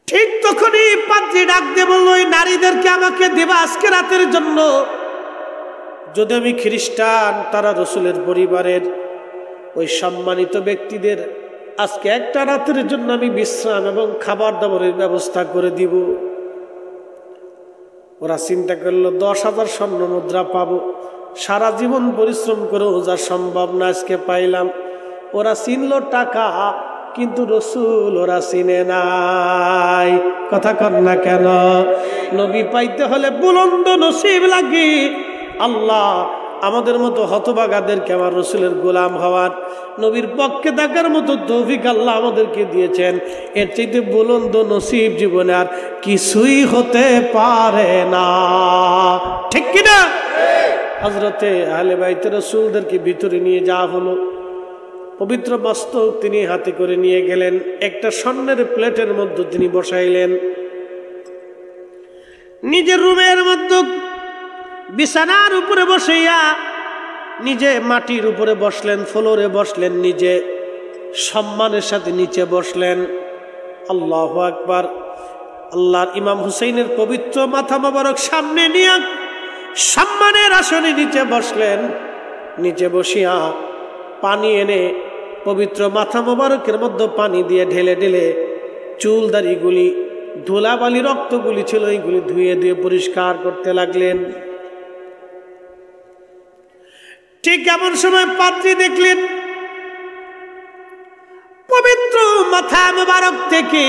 ঠিক তখনই পাদ্রী ডাক দিয়ে বলল, ওই নারীদেরকে আমাকে দিবা আজকে রাতের জন্য। যদি আমি খ্রিস্টান, তারা রসুলের পরিবারের ওই সম্মানিত ব্যক্তিদের আজকে একটা রাতের জন্য আমি বিশ্রাম এবং খাবার দাবারের ব্যবস্থা করে দিব। ওরা চিন্তা করলো 10,000 স্বর্ণ মুদ্রা পাবো, সারা জীবন পরিশ্রম করেও যা সম্ভব না, আজকে পাইলাম। ওরা চিনল টাকা, কিন্তু রসুল ওরা চিনে নাই। কথা কন না কেন? নবী পাইতে হলে বুলন্দ নসিব লাগে। আল্লাহ আমাদের মতো হতভাগাদেরকে আমার রসুলের গোলাম হওয়ার, নবীর পক্ষে থাকার মতো তৌফিক আল্লাহ আমাদেরকে দিয়েছেন। এর চাইতে বুলন্দ নসিব জীবনে আর কিছুই হতে পারে না, ঠিক কিনা? হযরতে আহলে বাইত রাসূলদেরকে ভিতরে নিয়ে যাওয়া হলো। পবিত্র মস্তক তিনি হাতে করে নিয়ে গেলেন, একটা স্বর্ণের প্লেটের মধ্যে তিনি বসাইলেন। নিজের রুমের মধ্যে বিছানার উপরে বসাইয়া নিজে মাটির উপরে বসলেন, ফ্লোরে বসলেন, নিজে সম্মানের সাথে নিচে বসলেন। আল্লাহু আকবার। আল্লাহর ইমাম হুসাইনের পবিত্র মাথা মোবারক সামনে নিয়ে সম্মানের আসনে নিচে বসলেন। নিচে বসিয়া পানি এনে পবিত্র মাথা মোবারকের মধ্যে পানি দিয়ে ঢেলে ঢেলে চুল দাড়িগুলি, ধুলাবালি, রক্তগুলি ছিল এইগুলি ধুয়ে ধুয়ে পরিষ্কার করতে লাগলেন। ঠিক এমন সময় পাত্রী দেখলেন পবিত্র মাথা মোবারক থেকে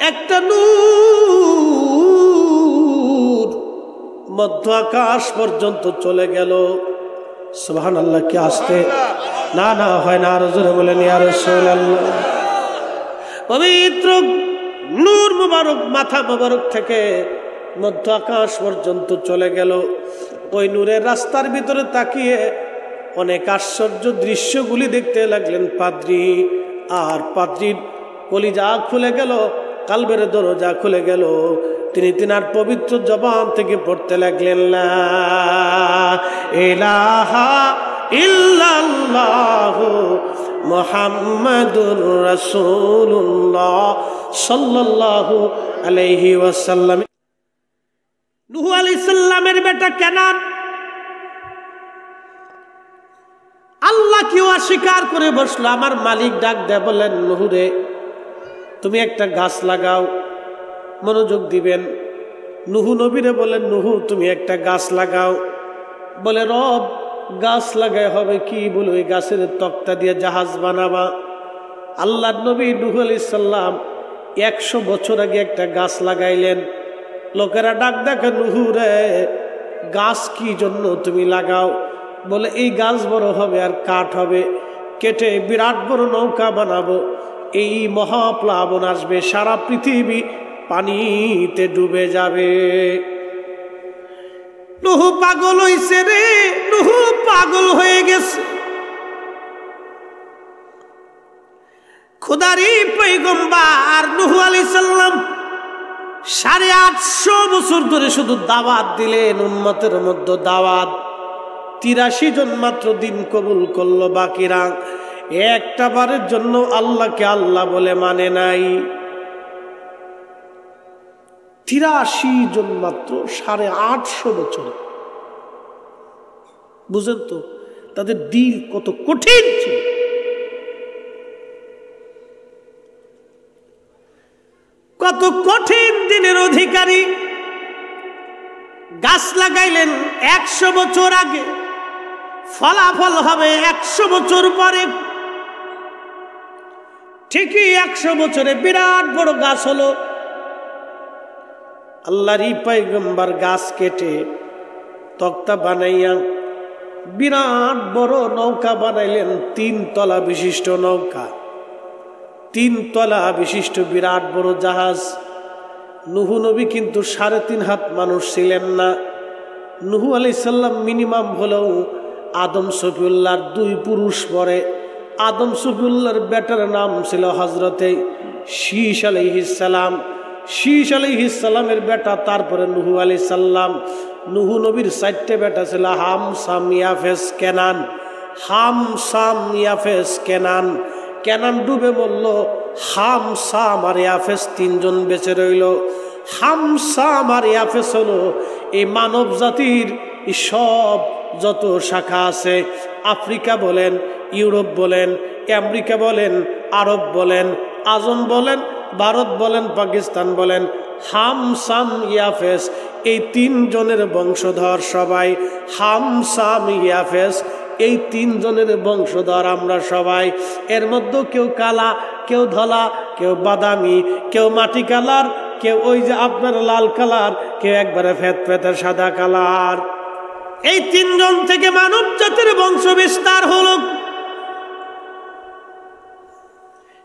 একটা নূর মধ্য আকাশ পর্যন্ত চলে গেল। সুবহানাল্লাহ। কি আসতে না না হয় না, আরো জোরে বলেন ইয়া রাসূলুল্লাহ। পবিত্র নূর মোবারক মাথা মোবারক থেকে মধ্য আকাশ পর্যন্ত চলে গেল। ওই নূরের রাস্তার ভিতরে তাকিয়ে অনেক আশ্চর্য দৃশ্যগুলি দেখতে লাগলেন পাদ্রী। আর পাদ্রীর কলিজা খুলে গেল, কালবের দরজা খুলে গেল। তিনি তিনার পবিত্র জবান থেকে পড়তে লাগলেন লা ইলাহা ইল্লাল্লাহু মুহাম্মাদুর রাসূলুল্লাহ সাল্লাল্লাহু আলাইহি ওয়াসাল্লাম। নূহ আলাইহিস সালামের বেটা কেনান আল্লাহ কেউ অস্বীকার করে বসলো। আমার মালিক ডাক দেয়, বলেন নূহরে তুমি একটা গাছ লাগাও। মনোযোগ দিবেন। নূহ নবীরে বলেন নূহ তুমি একটা গাছ লাগাও। বলে রব গাছ লাগাই হবে কি? বলে ওই গাছের তক্তা দিয়ে জাহাজ বানাবা। আল্লাহ নবী নূহ আলাইহিস সালাম 100 বছর আগে একটা গাছ লাগাইলেন। লোকেরা ডাক দেখে নূহ রে গাছ কি জন্য তুমি লাগাও? বলে এই গাছ বড় হবে আর কাঠ হবে, কেটে বিরাট বড় নৌকা বানাবো, এই মহাপ্লাবন আসবে, সারা পৃথিবী পানিতে ডুবে যাবে। নূহ পাগল হইছে রে, নূহ পাগল হয়ে গেছে। খোদারি পয়গম্বর নূহ আলাইহিস সালাম 850 বছর ধরে শুধু দাওয়াত দিলেন, উম্মতের মধ্যে দাওয়াত। 83 জন মাত্র দিন কবুল করলো, বাকিরা একটা বারের জন্য আল্লাহকে আল্লাহ বলে মানে নাই। 83 জন মাত্র 850 বছর। বুঝেন তো তাদের দিল কত কঠিন ছিল। কত কঠিন দিনের অধিকারী। গাছ লাগাইলেন 100 বছর আগে, ফলাফল হবে 100 বছর পরে। ঠিকই 100 বছরে বিরাট বড় গাছ হলো। আল্লাহর পয়গম্বর গাছ কেটে তক্তা বানাইয়া বিরাট বড় নৌকা বানাইলেন। 3 তলা বিশিষ্ট নৌকা, 3 তলা বিশিষ্ট বিরাট বড় জাহাজ। নূহ নবী কিন্তু 3.5 হাত মানুষ ছিলেন না। নূহ আলাইহিস সালাম মিনিমাম হলেও আদম সফিউল্লাহর 2 পুরুষ পরে। আদম সফিউল্লাহর বেটার নাম ছিল হযরতে শীশ আলাইহিস সালাম। শীশ আলাইহিস সালামের বেটা, তারপরে নূহ আলাইহিস সালাম। নূহ নবীর 4টে বেটা ছিল, হাম, সাম, ইয়াফেস, কেনান। হাম, সাম, ইয়াফেস, কেনান। কেনান ডুবে বলল, হাম, সাম আর ইয়াফেস 3 জন বেঁচে রইল। হাম, সাম আর ইয়াফেস হলো এই মানব জাতির সব যত শাখা আছে, আফ্রিকা বলেন, ইউরোপ বলেন, আমেরিকা বলেন, আরব বলেন, আজম বলেন, ভারত বলেন, পাকিস্তান বলেন, হাম, সাম, ইয়াফেস এই 3 জনের বংশধর সবাই। হাম, সাম, ইয়াফেস এই 3 জনের বংশধর আমরা সবাই। এর মধ্যে কেউ কালা, কেউ ধলা, কেউ বাদামি, কেউ মাটি কালার, কেউ ওই যে আপনার লাল কালার, কেউ একবারে ফেত ফেতে সাদা কালার। এই তিনজন থেকে মানব জাতির বংশ বিস্তার হলো।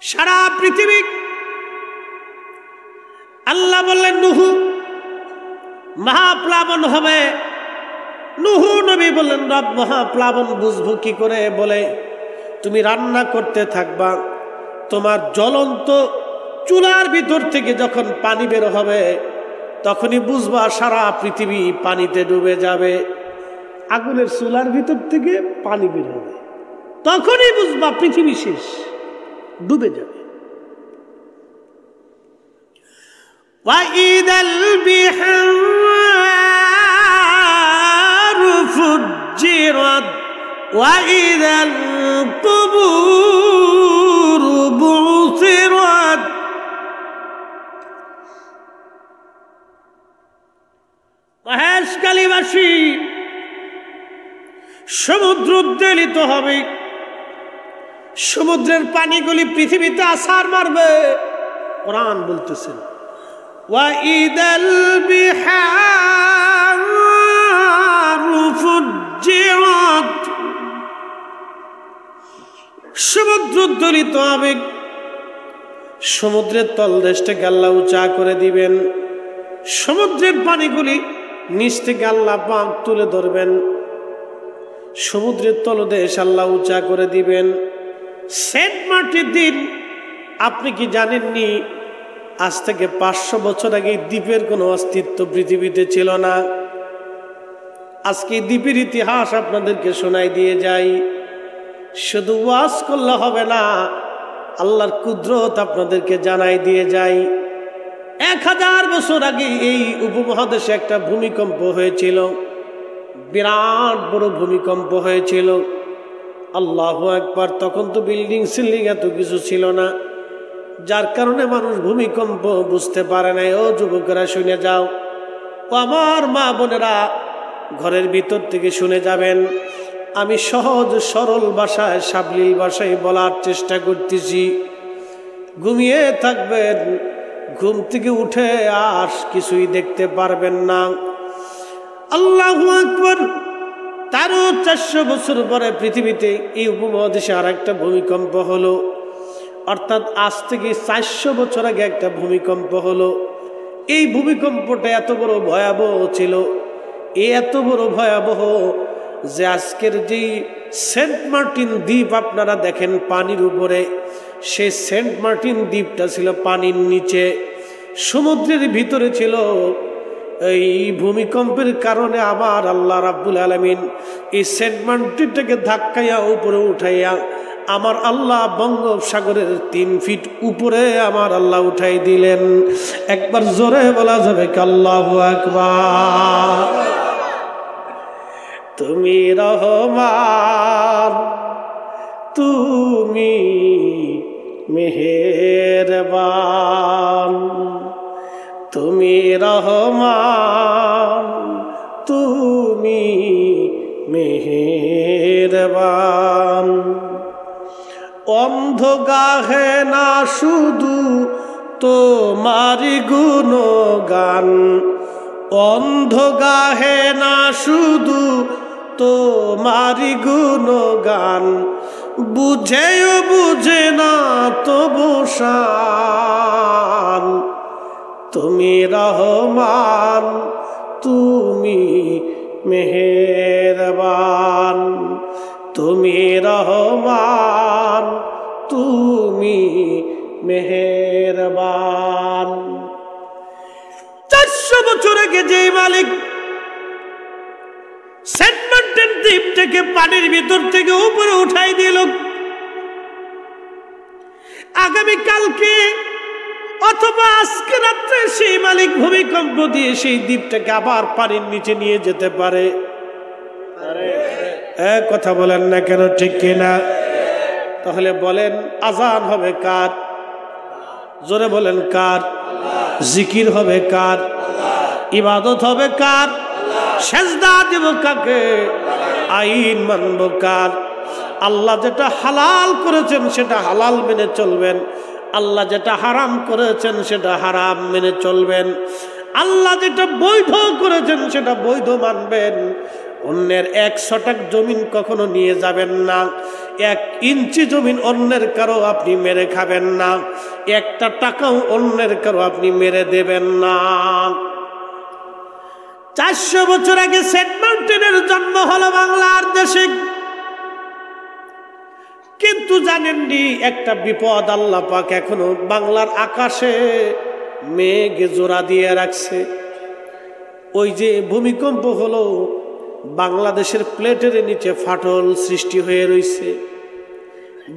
সারা পৃথিবী আল্লাহ বললেন নুহু মহাপ্লাবন হবে। নুহু নবী বললেন রব মহাপ্লাবন বুঝবো কি করে? বলে তুমি রান্না করতে থাকবা, তোমার জ্বলন্ত চুলার ভিতর থেকে যখন পানি বের হবে তখনই বুঝবা সারা পৃথিবী পানিতে ডুবে যাবে। আগুনের চুলার ভিতর থেকে পানি বের হবে, তখনই বুঝবা পৃথিবী শেষ, ডুবে যাবে। ওয়াইদাল বিহারু ফুজ্জিরাত ওয়াইদাল কুবুরু বুসিরাত। মহেশখালীবাসী সমুদ্র উদ্বেলিত হবে, সমুদ্রের পানিগুলি পৃথিবীতে আছাড় মারবে। কোরআন বলতেছেন ওয়াইদাল বিহারু ফুজ্জিরাত, সমুদ্র উদ্বেলিত হবে, সমুদ্রের তলদেশটাকে আল্লাহ উঁচা করে দিবেন, সমুদ্রের পানিগুলি নিচ থেকে আল্লাহ পাক তুলে ধরবেন, সমুদ্রের তলদেশ আল্লাহ উঁচা করে দিবেন। সেন্ট মার্টিন দ্বীপ আপনি কি জানেননি? আজ থেকে 500 বছর আগে দ্বীপের কোনো অস্তিত্ব পৃথিবীতে ছিল না। আজকে দ্বীপের ইতিহাস আপনাদেরকে শোনাই দিয়ে যাই। শুধু ওয়াজ করলে হবে না, আল্লাহর কুদরত আপনাদেরকে জানাই দিয়ে যাই। 1000 বছর আগে এই উপমহাদেশে একটা ভূমিকম্প হয়েছিল, বিরাট বড় ভূমিকম্প হয়েছিল। আল্লাহু আকবার। তখন তো বিল্ডিং সিল্ডিং এত কিছু ছিল না, যার কারণে মানুষ ভূমিকম্প বুঝতে পারে নাই। ও যুবকেরা শুনে যাও, ও আমার মা বোনেরা ঘরের ভিতর থেকে শুনে যাবেন। আমি সহজ সরল ভাষায় সাবলীল ভাষায় বলার চেষ্টা করতেছি। ঘুমিয়ে থাকবেন, ঘুম থেকে উঠে আর কিছুই দেখতে পারবেন না। আল্লাহু আকবার। তারও 400 বছর পরে পৃথিবীতে এই উপমহাদেশে আর একটা ভূমিকম্প হলো। অর্থাৎ আজ থেকে 400 বছর আগে একটা ভূমিকম্প হলো। এই ভূমিকম্পটা এত বড় ভয়াবহ ছিল, এত বড় ভয়াবহ যে আজকের যেই সেন্ট মার্টিন দ্বীপ আপনারা দেখেন পানির উপরে, সেই সেন্ট মার্টিন দ্বীপটা ছিল পানির নিচে, সমুদ্রের ভিতরে ছিল। এই ভূমিকম্পের কারণে আমার আল্লাহ রাব্বুল আলামিন এই সেন্ট মার্টিনটাকে ধাক্কাইয়া উপরে উঠাইয়া আমার আল্লাহ বঙ্গোপসাগরের 3 ফিট উপরে আমার আল্লাহ উঠাই দিলেন। একবার জোরে বলা যাবে আল্লাহু আকবার। তুমি রহমান, তুমি মেহেরবান, তুমি রহমান, তুমি মেহেরবান। অন্ধ গাহে না শুধু তোমারি গুণগান, অন্ধ গাহে না শুধু তোমারি গুণগান, বুঝেও বুঝে না তবু শান। তুমি রহমান, তুমি মেহেরবান, তুমি রহমান, তুমি মেহেরবান। 400 বছর আগে যে মালিক সেন্ট মার্টিন দ্বীপ থেকে পানির ভিতর থেকে উপরে উঠাই দিল, আগামী কালকে অথবা আজকে রাত্রে সেই মালিক ভূমিকম্প দিয়ে সেই দ্বীপটাকে আবার পানির নিচে নিয়ে যেতে পারে। কথা বলেন না কেন, ঠিক কিনা? তাহলে বলেন আজান হবে কার? জোরে বলেন কার? জিকির হবে কার? ইবাদত হবে কার? সেজদা দেব কাকে? আইন মানব কার? আল্লাহ যেটা হালাল করেছেন সেটা হালাল মেনে চলবেন, আল্লাহ যেটা হারাম করেছেন সেটা হারাম মেনে চলবেন, আল্লাহ যেটা বৈধ করেছেন সেটা বৈধ মানবেন, অন্যের 1 শতাংশ জমিন কখনো নিয়ে যাবেন না, 1 ইঞ্চি জমিন অন্যের কারো আপনি মেরে খাবেন না, 1টা টাকাও অন্যের কারো আপনি মেরে দেবেন না। 400 বছর আগে সেন্ট মার্টিনের জন্ম হলো বাংলার দেশে, কিন্তু জানেননি একটা বিপদ আল্লাহ পাক এখনো বাংলার আকাশে মেঘে জোড়া দিয়ে রাখছে। ওই যে ভূমিকম্প হলো, বাংলাদেশের প্লেটের নিচে ফাটল সৃষ্টি হয়ে রয়েছে।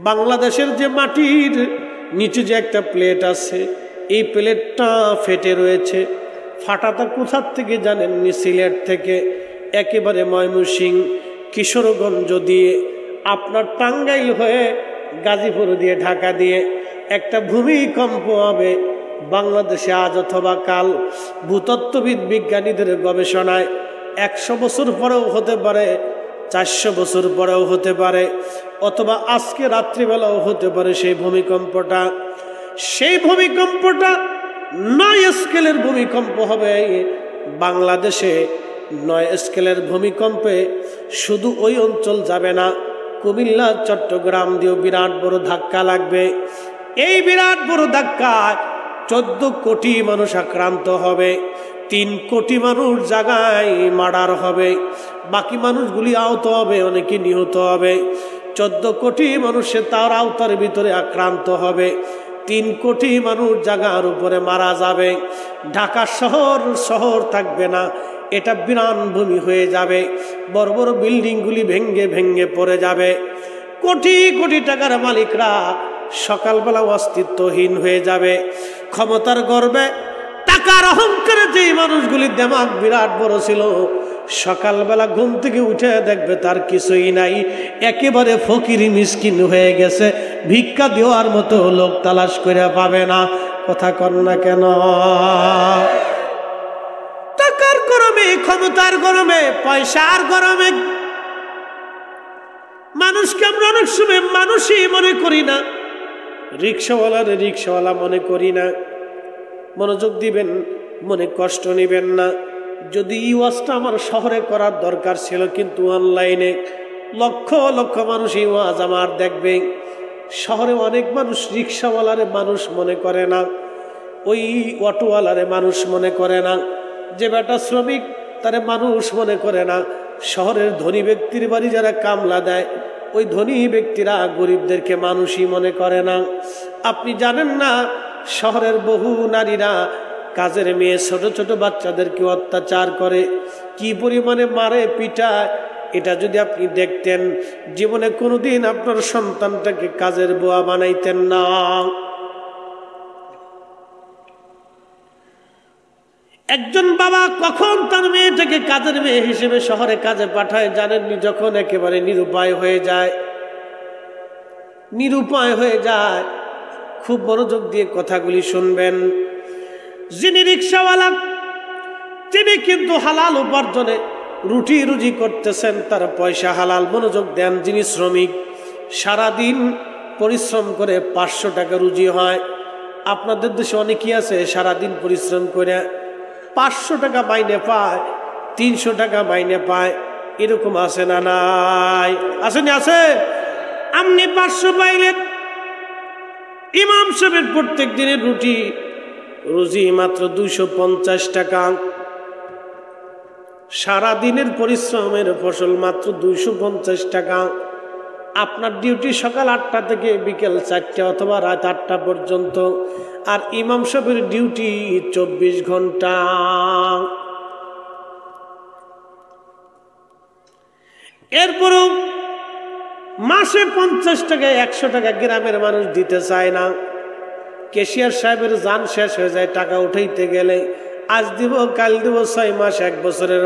বাংলাদেশের যে মাটির নিচে যে একটা প্লেট আছে, এই প্লেটটা ফেটে রয়েছে। ফাটাটা কোথার থেকে জানেননি? সিলেট থেকে, একেবারে ময়মনসিংহ কিশোরগঞ্জ দিয়ে আপনার টাঙ্গাইল হয়ে গাজীপুর দিয়ে ঢাকা দিয়ে একটা ভূমিকম্প হবে বাংলাদেশে আজ অথবা কাল। ভূতত্ত্ববিদ বিজ্ঞানীদের গবেষণায় 100 বছর পরেও হতে পারে, 400 বছর পরেও হতে পারে, অথবা আজকে রাত্রিবেলাও হতে পারে সেই ভূমিকম্পটা। সেই ভূমিকম্পটা 9 স্কেলের ভূমিকম্প হবে বাংলাদেশে। 9 স্কেলের ভূমিকম্পে শুধু ওই অঞ্চল যাবে না, কুমিল্লা চট্টগ্রাম দিয়েও বিরাট বড় ধাক্কা লাগবে। এই বিরাট বড় ধাক্কায় 14 কোটি মানুষ আক্রান্ত হবে, 3 কোটি মানুষ জায়গায় মার্ডার হবে, বাকি মানুষগুলি আহত হবে, অনেকে নিহত হবে। 14 কোটি মানুষের তার আওতার ভিতরে আক্রান্ত হবে, 3 কোটি মানুষ জায়গার উপরে মারা যাবে। ঢাকা শহর থাকবে না, এটা বিরান ভূমি হয়ে যাবে। বড় বড় বিল্ডিংগুলি ভেঙ্গে ভেঙ্গে পড়ে যাবে। কোটি কোটি টাকার মালিকরা সকালবেলা অস্তিত্বহীন হয়ে যাবে। ক্ষমতার গর্বে টাকার অহংকারে যে মানুষগুলির দেমাগ বিরাট বড় ছিল, সকালবেলা ঘুম থেকে উঠে দেখবে তার কিছুই নাই, একেবারে ফকিরি মিসকিন হয়ে গেছে, ভিক্ষা দেওয়ার মতো লোক তালাশ করে পাবে না। কথা কন না কেন? টাকার গরমে, ক্ষমতার গরমে, পয়সার গরমে মানুষকে আমরা অনেক সময় মানুষই মনে করি না, রিক্সাওয়ালারে রিক্সাওয়ালা মনে করি না। মনোযোগ দিবেন, মনে কষ্ট নেবেন না। যদি এই ওয়াজটা আমার শহরে করার দরকার ছিল, কিন্তু অনলাইনে লক্ষ লক্ষ মানুষ এই ওয়াজ আমার দেখবে। শহরে অনেক মানুষ রিক্সাওয়ালারে মানুষ মনে করে না, ওই অটোওয়ালারে মানুষ মনে করে না, যে বেটা শ্রমিক তারে মানুষ মনে করে না। শহরের ধনী ব্যক্তির বাড়ি যারা কামলা দেয়, ওই ধনী ব্যক্তিরা গরিবদেরকে মানুষই মনে করে না। আপনি জানেন না, শহরের বহু নারীরা কাজের মেয়ে ছোট ছোট বাচ্চাদেরকে অত্যাচার করে, কি পরিমাণে মারে পিটায়। এটা যদি আপনি দেখতেন, জীবনে কোনোদিন আপনার সন্তানটাকে কাজের বুয়া বানাইতেন না। একজন বাবা কখন তার মেয়েটাকে কাজের মেয়ে হিসেবে শহরে কাজে পাঠায় জানেননি? যখন একেবারে নিরুপায় হয়ে যায়। নিরুপায় হয়ে যায়। খুব মনোযোগ দিয়ে কথাগুলি শুনবেন। যিনি রিক্সাওয়ালা, তিনি কিন্তু হালাল উপার্জনে রুটি রুজি করতেছেন, তার পয়সা হালাল। মনোযোগ দেন। যিনি শ্রমিক, সারাদিন পরিশ্রম করে 500 টাকা রুজি হয়। আপনাদের দেশে অনেকেই আছে সারাদিন পরিশ্রম করে 500 টাকা মাইনে পায়, 300 টাকা মাইনে পায়, এরকম আছে না নাই? আসেনি? আছে। আপনি 500 পাইলেন, ইমাম সাহেবের প্রত্যেক দিনের রুজি মাত্র 250 টাকা। সারাদিনের পরিশ্রমের ফসল মাত্র 250 টাকা। আপনার ডিউটি সকাল 8টা থেকে বিকেল 4টা অথবা রাত 8টা পর্যন্ত, আর ইমাম সাহেবের ডিউটি 24 ঘন্টা। এরপরও মাসে 50 টাকা 100 টাকা গ্রামের মানুষ দিতে চায় না। ক্যাশিয়ার সাহেবের জান শেষ হয়ে যায় টাকা উঠাইতে গেলে। আজ দিব, কাল দিব, 6 মাস 1 বছরের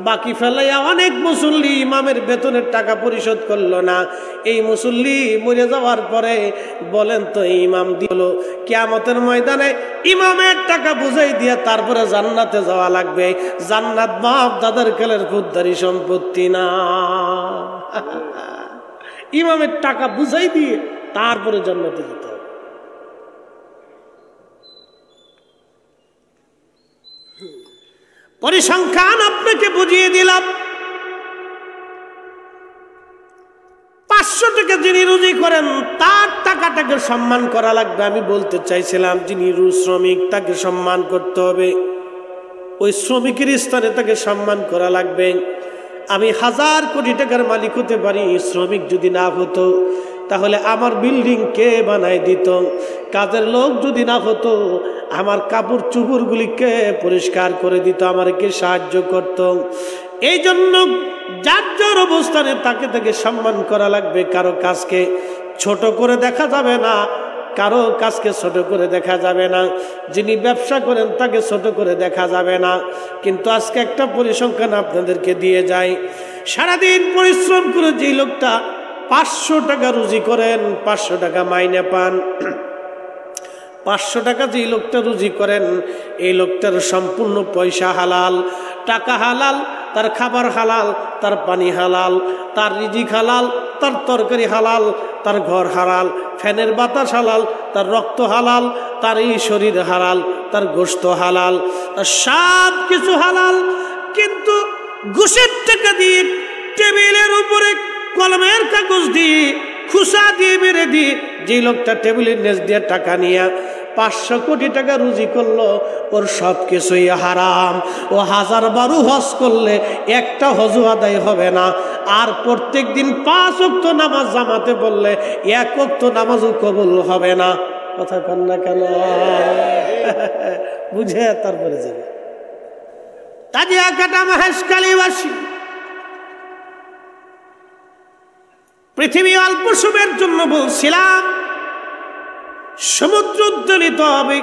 বাকি ফেলাইয়া অনেক মুসল্লি ইমামের বেতনের টাকা পরিশোধ করলো না। এই মুসল্লি মরে যাওয়ার পরে বলেন তো, ইমাম দিল কিয়ামতের ময়দানে ইমামের টাকা বুঝাই দিয়ে তারপরে জান্নাতে যাওয়া লাগবে। জান্নাত বাপ দাদার কালের খুদ্দারি সম্পত্তি না। ইমামের টাকা বুঝাই দিয়ে তারপরে জান্নাতে যেতে হবে। পরিসংখ্যান আপনাকে বুঝিয়ে দিলাম। 500 টাকা যিনি রুজি করেন তার টাকাটাকে সম্মান করা লাগবে। আমি বলতে চাইছিলাম যিনি শ্রমিক তাকে সম্মান করতে হবে, ওই শ্রমিকের স্থানে তাকে সম্মান করা লাগবে। আমি 1000 কোটি টাকার মালিক হতে পারি, শ্রমিক যদি না হতো তাহলে আমার বিল্ডিং কে বানায় দিত? কাজের লোক যদি না হতো আমার কাপড় চুপড়গুলি কে পরিষ্কার করে দিত? আমাকে সাহায্য করত। এই জন্য যার যার অবস্থানে তাকে তাকে সম্মান করা লাগবে। কারো কাজকে ছোট করে দেখা যাবে না, কারো কাজকে ছোট করে দেখা যাবে না। যিনি ব্যবসা করেন তাকে ছোট করে দেখা যাবে না। কিন্তু আজকে একটা পরিসংখ্যান আপনাদেরকে দিয়ে যায়, সারাদিন পরিশ্রম করে যেই লোকটা 500 টাকা রুজি করেন, 500 টাকা মাইনে পান, 500 টাকা যেই লোকটা রুজি করেন এই লোকটার সম্পূর্ণ পয়সা হালাল, টাকা হালাল, তার খাবার হালাল, তার পানি হালাল, তার রিজিক হালাল, তার তরকারি হালাল, তার ঘর হালাল, ফ্যানের বাতাস হালাল, তার রক্ত হালাল, তার এই শরীর হালাল, তার গোশত হালাল, তার সব কিছু হালাল। কিন্তু ঘুষের টাকা দিয়ে টেবিলের উপরে কলমের কাগজ দিয়ে খুশা দিয়ে মেরে দিয়ে যে লোকটা টেবিলের নিচ দিয়ে টাকা নিয়ে 500 কোটি টাকা রুজি করলো, ওর সব কিছুই হারাম। ও 1000 হজ করলে একটা হজও আদায় হবে না। আর প্রত্যেক দিন 5 ওয়াক্ত নামাজ জামাতে পড়লে 1 ওয়াক্ত নামাজও কবুল হবে না। কথা কন না কেন? বুঝে তারপরে যাবে। তাজিয়াকাটা মহেশখালীবাসী পৃথিবী অল্প সময়ের জন্য বলছিলাম সমুদ্র উদ্বেলিত হবে,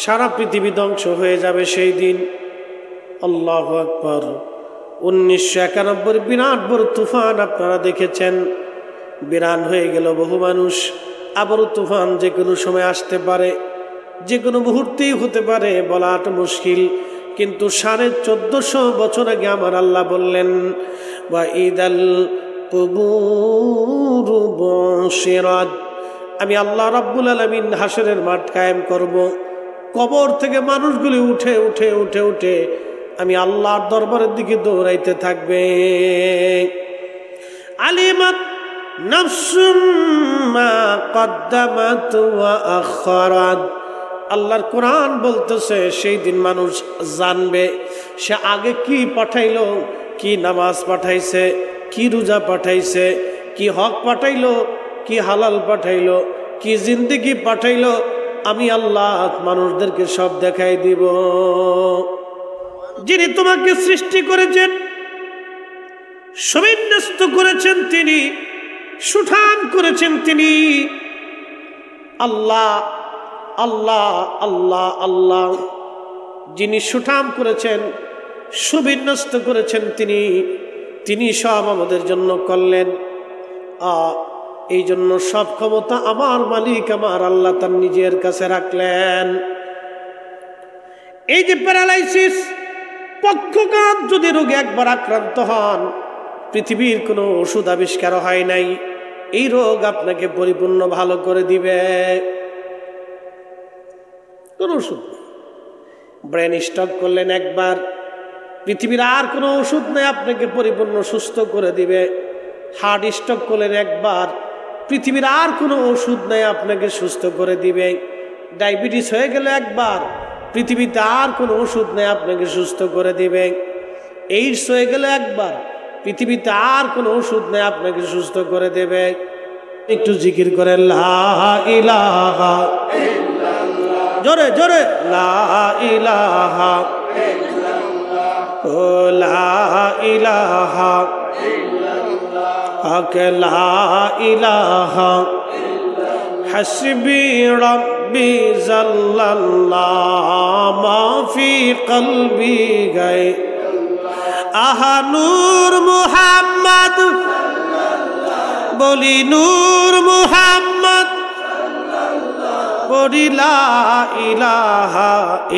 সারা পৃথিবী ধ্বংস হয়ে যাবে সেই দিন। আল্লাহু আকবার। 1991 বিরাট বড় তুফান আপনারা দেখেছেন, বিরান হয়ে গেল বহু মানুষ। আবারও তুফান যে কোনো সময় আসতে পারে, যে কোনো মুহূর্তেই হতে পারে, বলাটা মুশকিল। কিন্তু 1450 বছর আগে আমার আল্লাহ বললেন ওয়া ইদাল কুবুর বুশিরাত, আমি আল্লাহ রাব্বুল আলামিন হাসরের মাঠ কায়েম করব। কবর থেকে মানুষগুলি উঠে উঠে উঠে উঠে আমি আল্লাহর দরবারের দিকে দৌড়াইতে থাকবে। আলিমাত নাফসুম মা কদ্দামাত ওয়া আখারাত। আল্লাহর কোরআন বলতেছে সেই দিন মানুষ জানবে সে আগে কি পাঠাইলো, কি নামাজ পাঠাইছে, কি রোজা পাঠাইছে, কি হক পাঠাইলো, কি হালাল পাঠাইলো, কি জিন্দেগি পাঠাইলো। আমি আল্লাহ মানুষদেরকে সব দেখাই দিব। যিনি তোমাকে সৃষ্টি করেছেন, সুবিন্যস্ত করেছেন তিনি, সুঠাম করেছেন তিনি। আল্লাহ আল্লাহ আল্লাহ আল্লাহ। যিনি সুঠাম করেছেন, সুবিন্যস্ত করেছেন তিনি, তিনি সব আমাদের জন্য করলেন। এই জন্য সব ক্ষমতা আমার মালিক আমার আল্লাহ তার নিজের কাছে রাখলেন। এই যে প্যারালাইসিস, পক্ষঘাত যদি রোগে একবার আক্রান্ত হন, পৃথিবীর কোনো ওষুধ আবিষ্কার হয় নাই, এই রোগ আপনাকে পরিপূর্ণ ভালো করে দিবে। কোন ওষুধ? ব্রেন স্ট্রোক করলেন একবার, পৃথিবীর আর কোনো ওষুধ নেই আপনাকে পরিপূর্ণ সুস্থ করে দিবে। হার্ট স্ট্রোক করলেন একবার, পৃথিবীর আর কোনো ওষুধ নেই আপনাকে সুস্থ করে দিবে। ডায়াবেটিস হয়ে গেল একবার, পৃথিবীতে আর কোনো ওষুধ নেই আপনাকে সুস্থ করে দিবে। এইডস হয়ে গেল একবার, পৃথিবীতে আর কোনো ওষুধ নেই আপনাকে সুস্থ করে দেবে। একটু জিকির করেন লা ইলাহা ইল্লাল্লাহ, জোরে জোরে লা ইলাহা ইল্লাল্লাহ, ও লা ইলাহা ইল্লাল্লাহ, হক লা ইলাহা ইল্লাল্লাহ, হাসবি রব্বি জাল্লাল্লাহ, মা ফি কলবি গায় আহা নূর মুহাম্মদ, বলি নূর মুহাম্মদ, বলি লা ইলাহা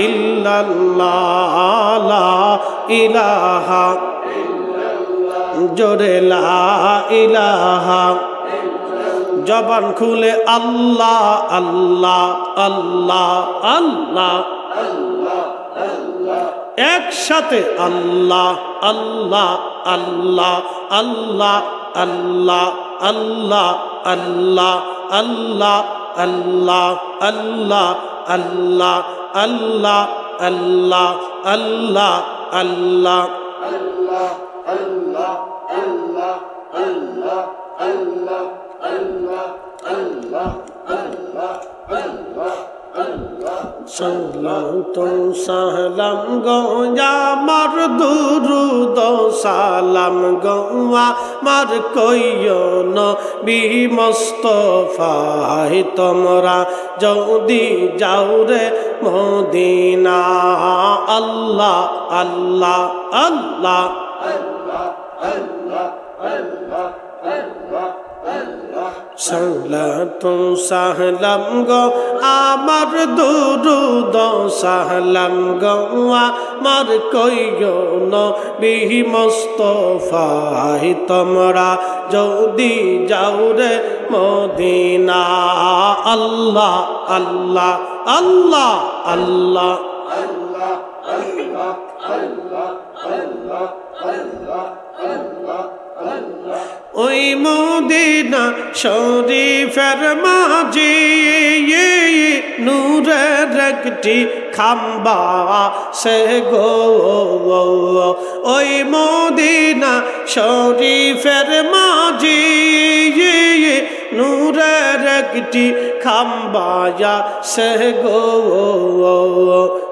ইল্লাল্লাহ, লা ইলাহা ইল্লাল্লাহ, জোরে লা ইলাহা। জবান খুলে আল্লাহ আল্লাহ আল্লাহ আল্লাহ আল্লাহ আল্লাহ, একসাথে আল্লাহ আল্লাহ আল্লাহ আল্লাহ আল্লাহ আল্লাহ আল্লাহ আল্লাহ আল্লাহ আল্লাহ আল্লাহ আল্লাহ আল্লাহ আল্লাহ আল্লাহ Allah, Allah, Allah, Allah, Allah, Allah, Allah, Allah, Allah, Allah. সালাত সালাম গো আমার দুরুদ সালাম গো আমার কইও নবী মুস্তাফায় তোমরা যদি যাও রে মদিনা আল্লাহ আল্লাহ আল্লাহ সালাতু সালাম গো আমার দুরুদ সালাম গো আমার কইও নবী মুস্তাফায় তোমরা যদি যাও রে মদিনা আল্লাহ আল্লাহ আল্লাহ আল্লাহ ওই মদিনা শরীফের মাঝে নূরের একটি খাম্বা সে গো ওই মদিনা শরীফের মাঝে নূরের একটি খাম্বায়া সে গো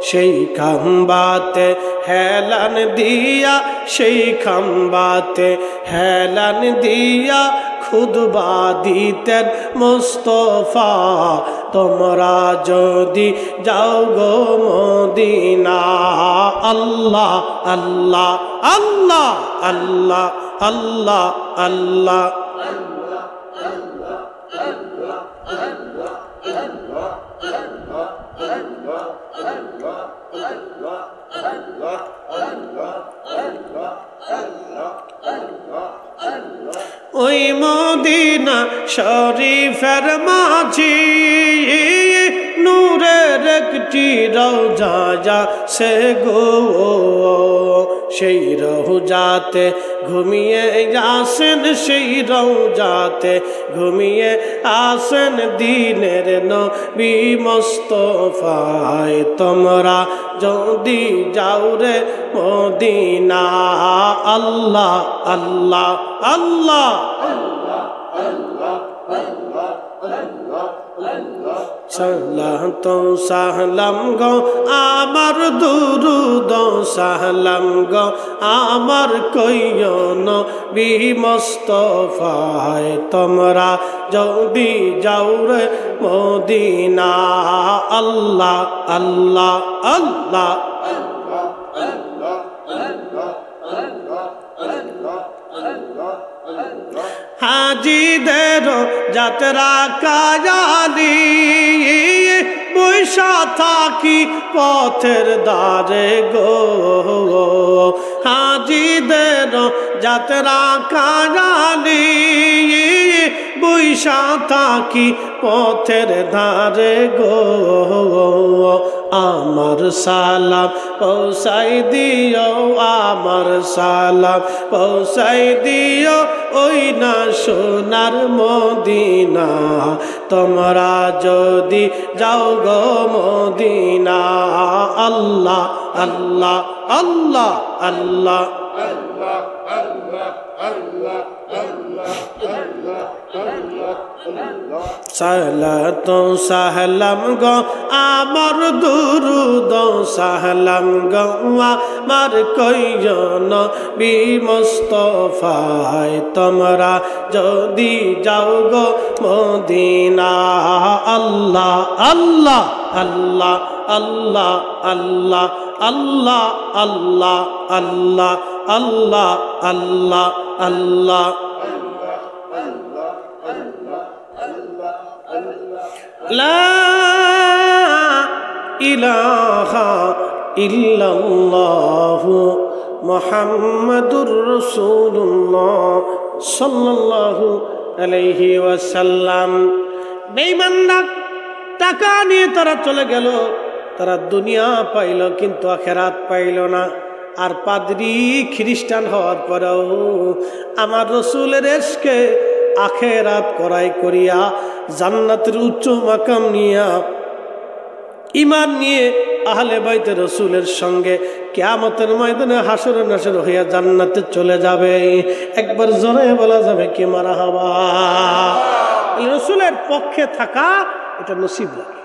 সেই খাম্বাতে হেলান দিয়া সেই খাম্বাতে হেলান দিয়া খুদবা দিতেন মুস্তাফা তোমরা যদি যাও গো মদিনা আল্লাহ আল্লাহ আল্লাহ আল্লাহ আল্লাহ আল্লাহ ওই মদিনা শরীফের মাঝে নূরের একটি রওজা সে গো সেই রওজাতে ঘুমিয়ে আসেন সেই রওজাতে ঘুমিয়ে আসেন দিনের নবী মুস্তাফায় তোমরা যদি যাও রে মদিনা আল্লাহ আল্লাহ আল্লাহ সালাতু সালাম গো আমার দুরুদ সালাম গো আমার কইও নবী মুস্তাফায় তোমরা যদি যাও রে মদিনা আল্লাহ আল্লাহ আল্লাহ হাজিদের যাত্রা কায়ালি বৈশা থাকি পথের দ্বারে গো হাজিদের যাত্রা কায়ালি বৈশা থাকি পথের ধারে গো আমার সালাম পৌঁছাই দিও আমার সালাম পৌঁছাই দিও ওই না সোনার মদিনা তোমরা যদি যাও গো মদিনা আল্লাহ আল্লাহ আল্লাহ আল্লাহ সালাতু সালাম গো আমার দুরুদ সালাম গো আমার কইও নবী মুস্তাফায় তোমরা যদি যাও গো মদিনা আল্লাহ আল্লাহ আল্লাহ আল্লাহ আল্লাহ আল্লাহ আল্লাহ আল্লাহ আল্লাহ আল্লাহ আল্লাহ লা ইলাহা ইল্লাল্লাহু মুহাম্মাদুর রাসূলুল্লাহ সাল্লাল্লাহু আলাইহি ওয়াসাল্লাম। বেঈমানরা টাকা নিয়ে তারা চলে গেল, তারা দুনিয়া পাইল কিন্তু আখিরাত পাইল না। আর পাদ্রী খ্রিস্টান হওয়ার পরেও আমার রসুলের এশকে আখেরাত করাই করিয়া জান্নাতের উচ্চ মাকাম নিয়া ঈমান নিয়ে আহলে বাইতে রাসূলের সঙ্গে কিয়ামতের ময়দানে হাসর নাসর হইয়া জান্নাতে চলে যাবে। একবার জোরে বলা যাবে কি মারহাবা। রাসূলের পক্ষে থাকা এটা নসিব লাগে।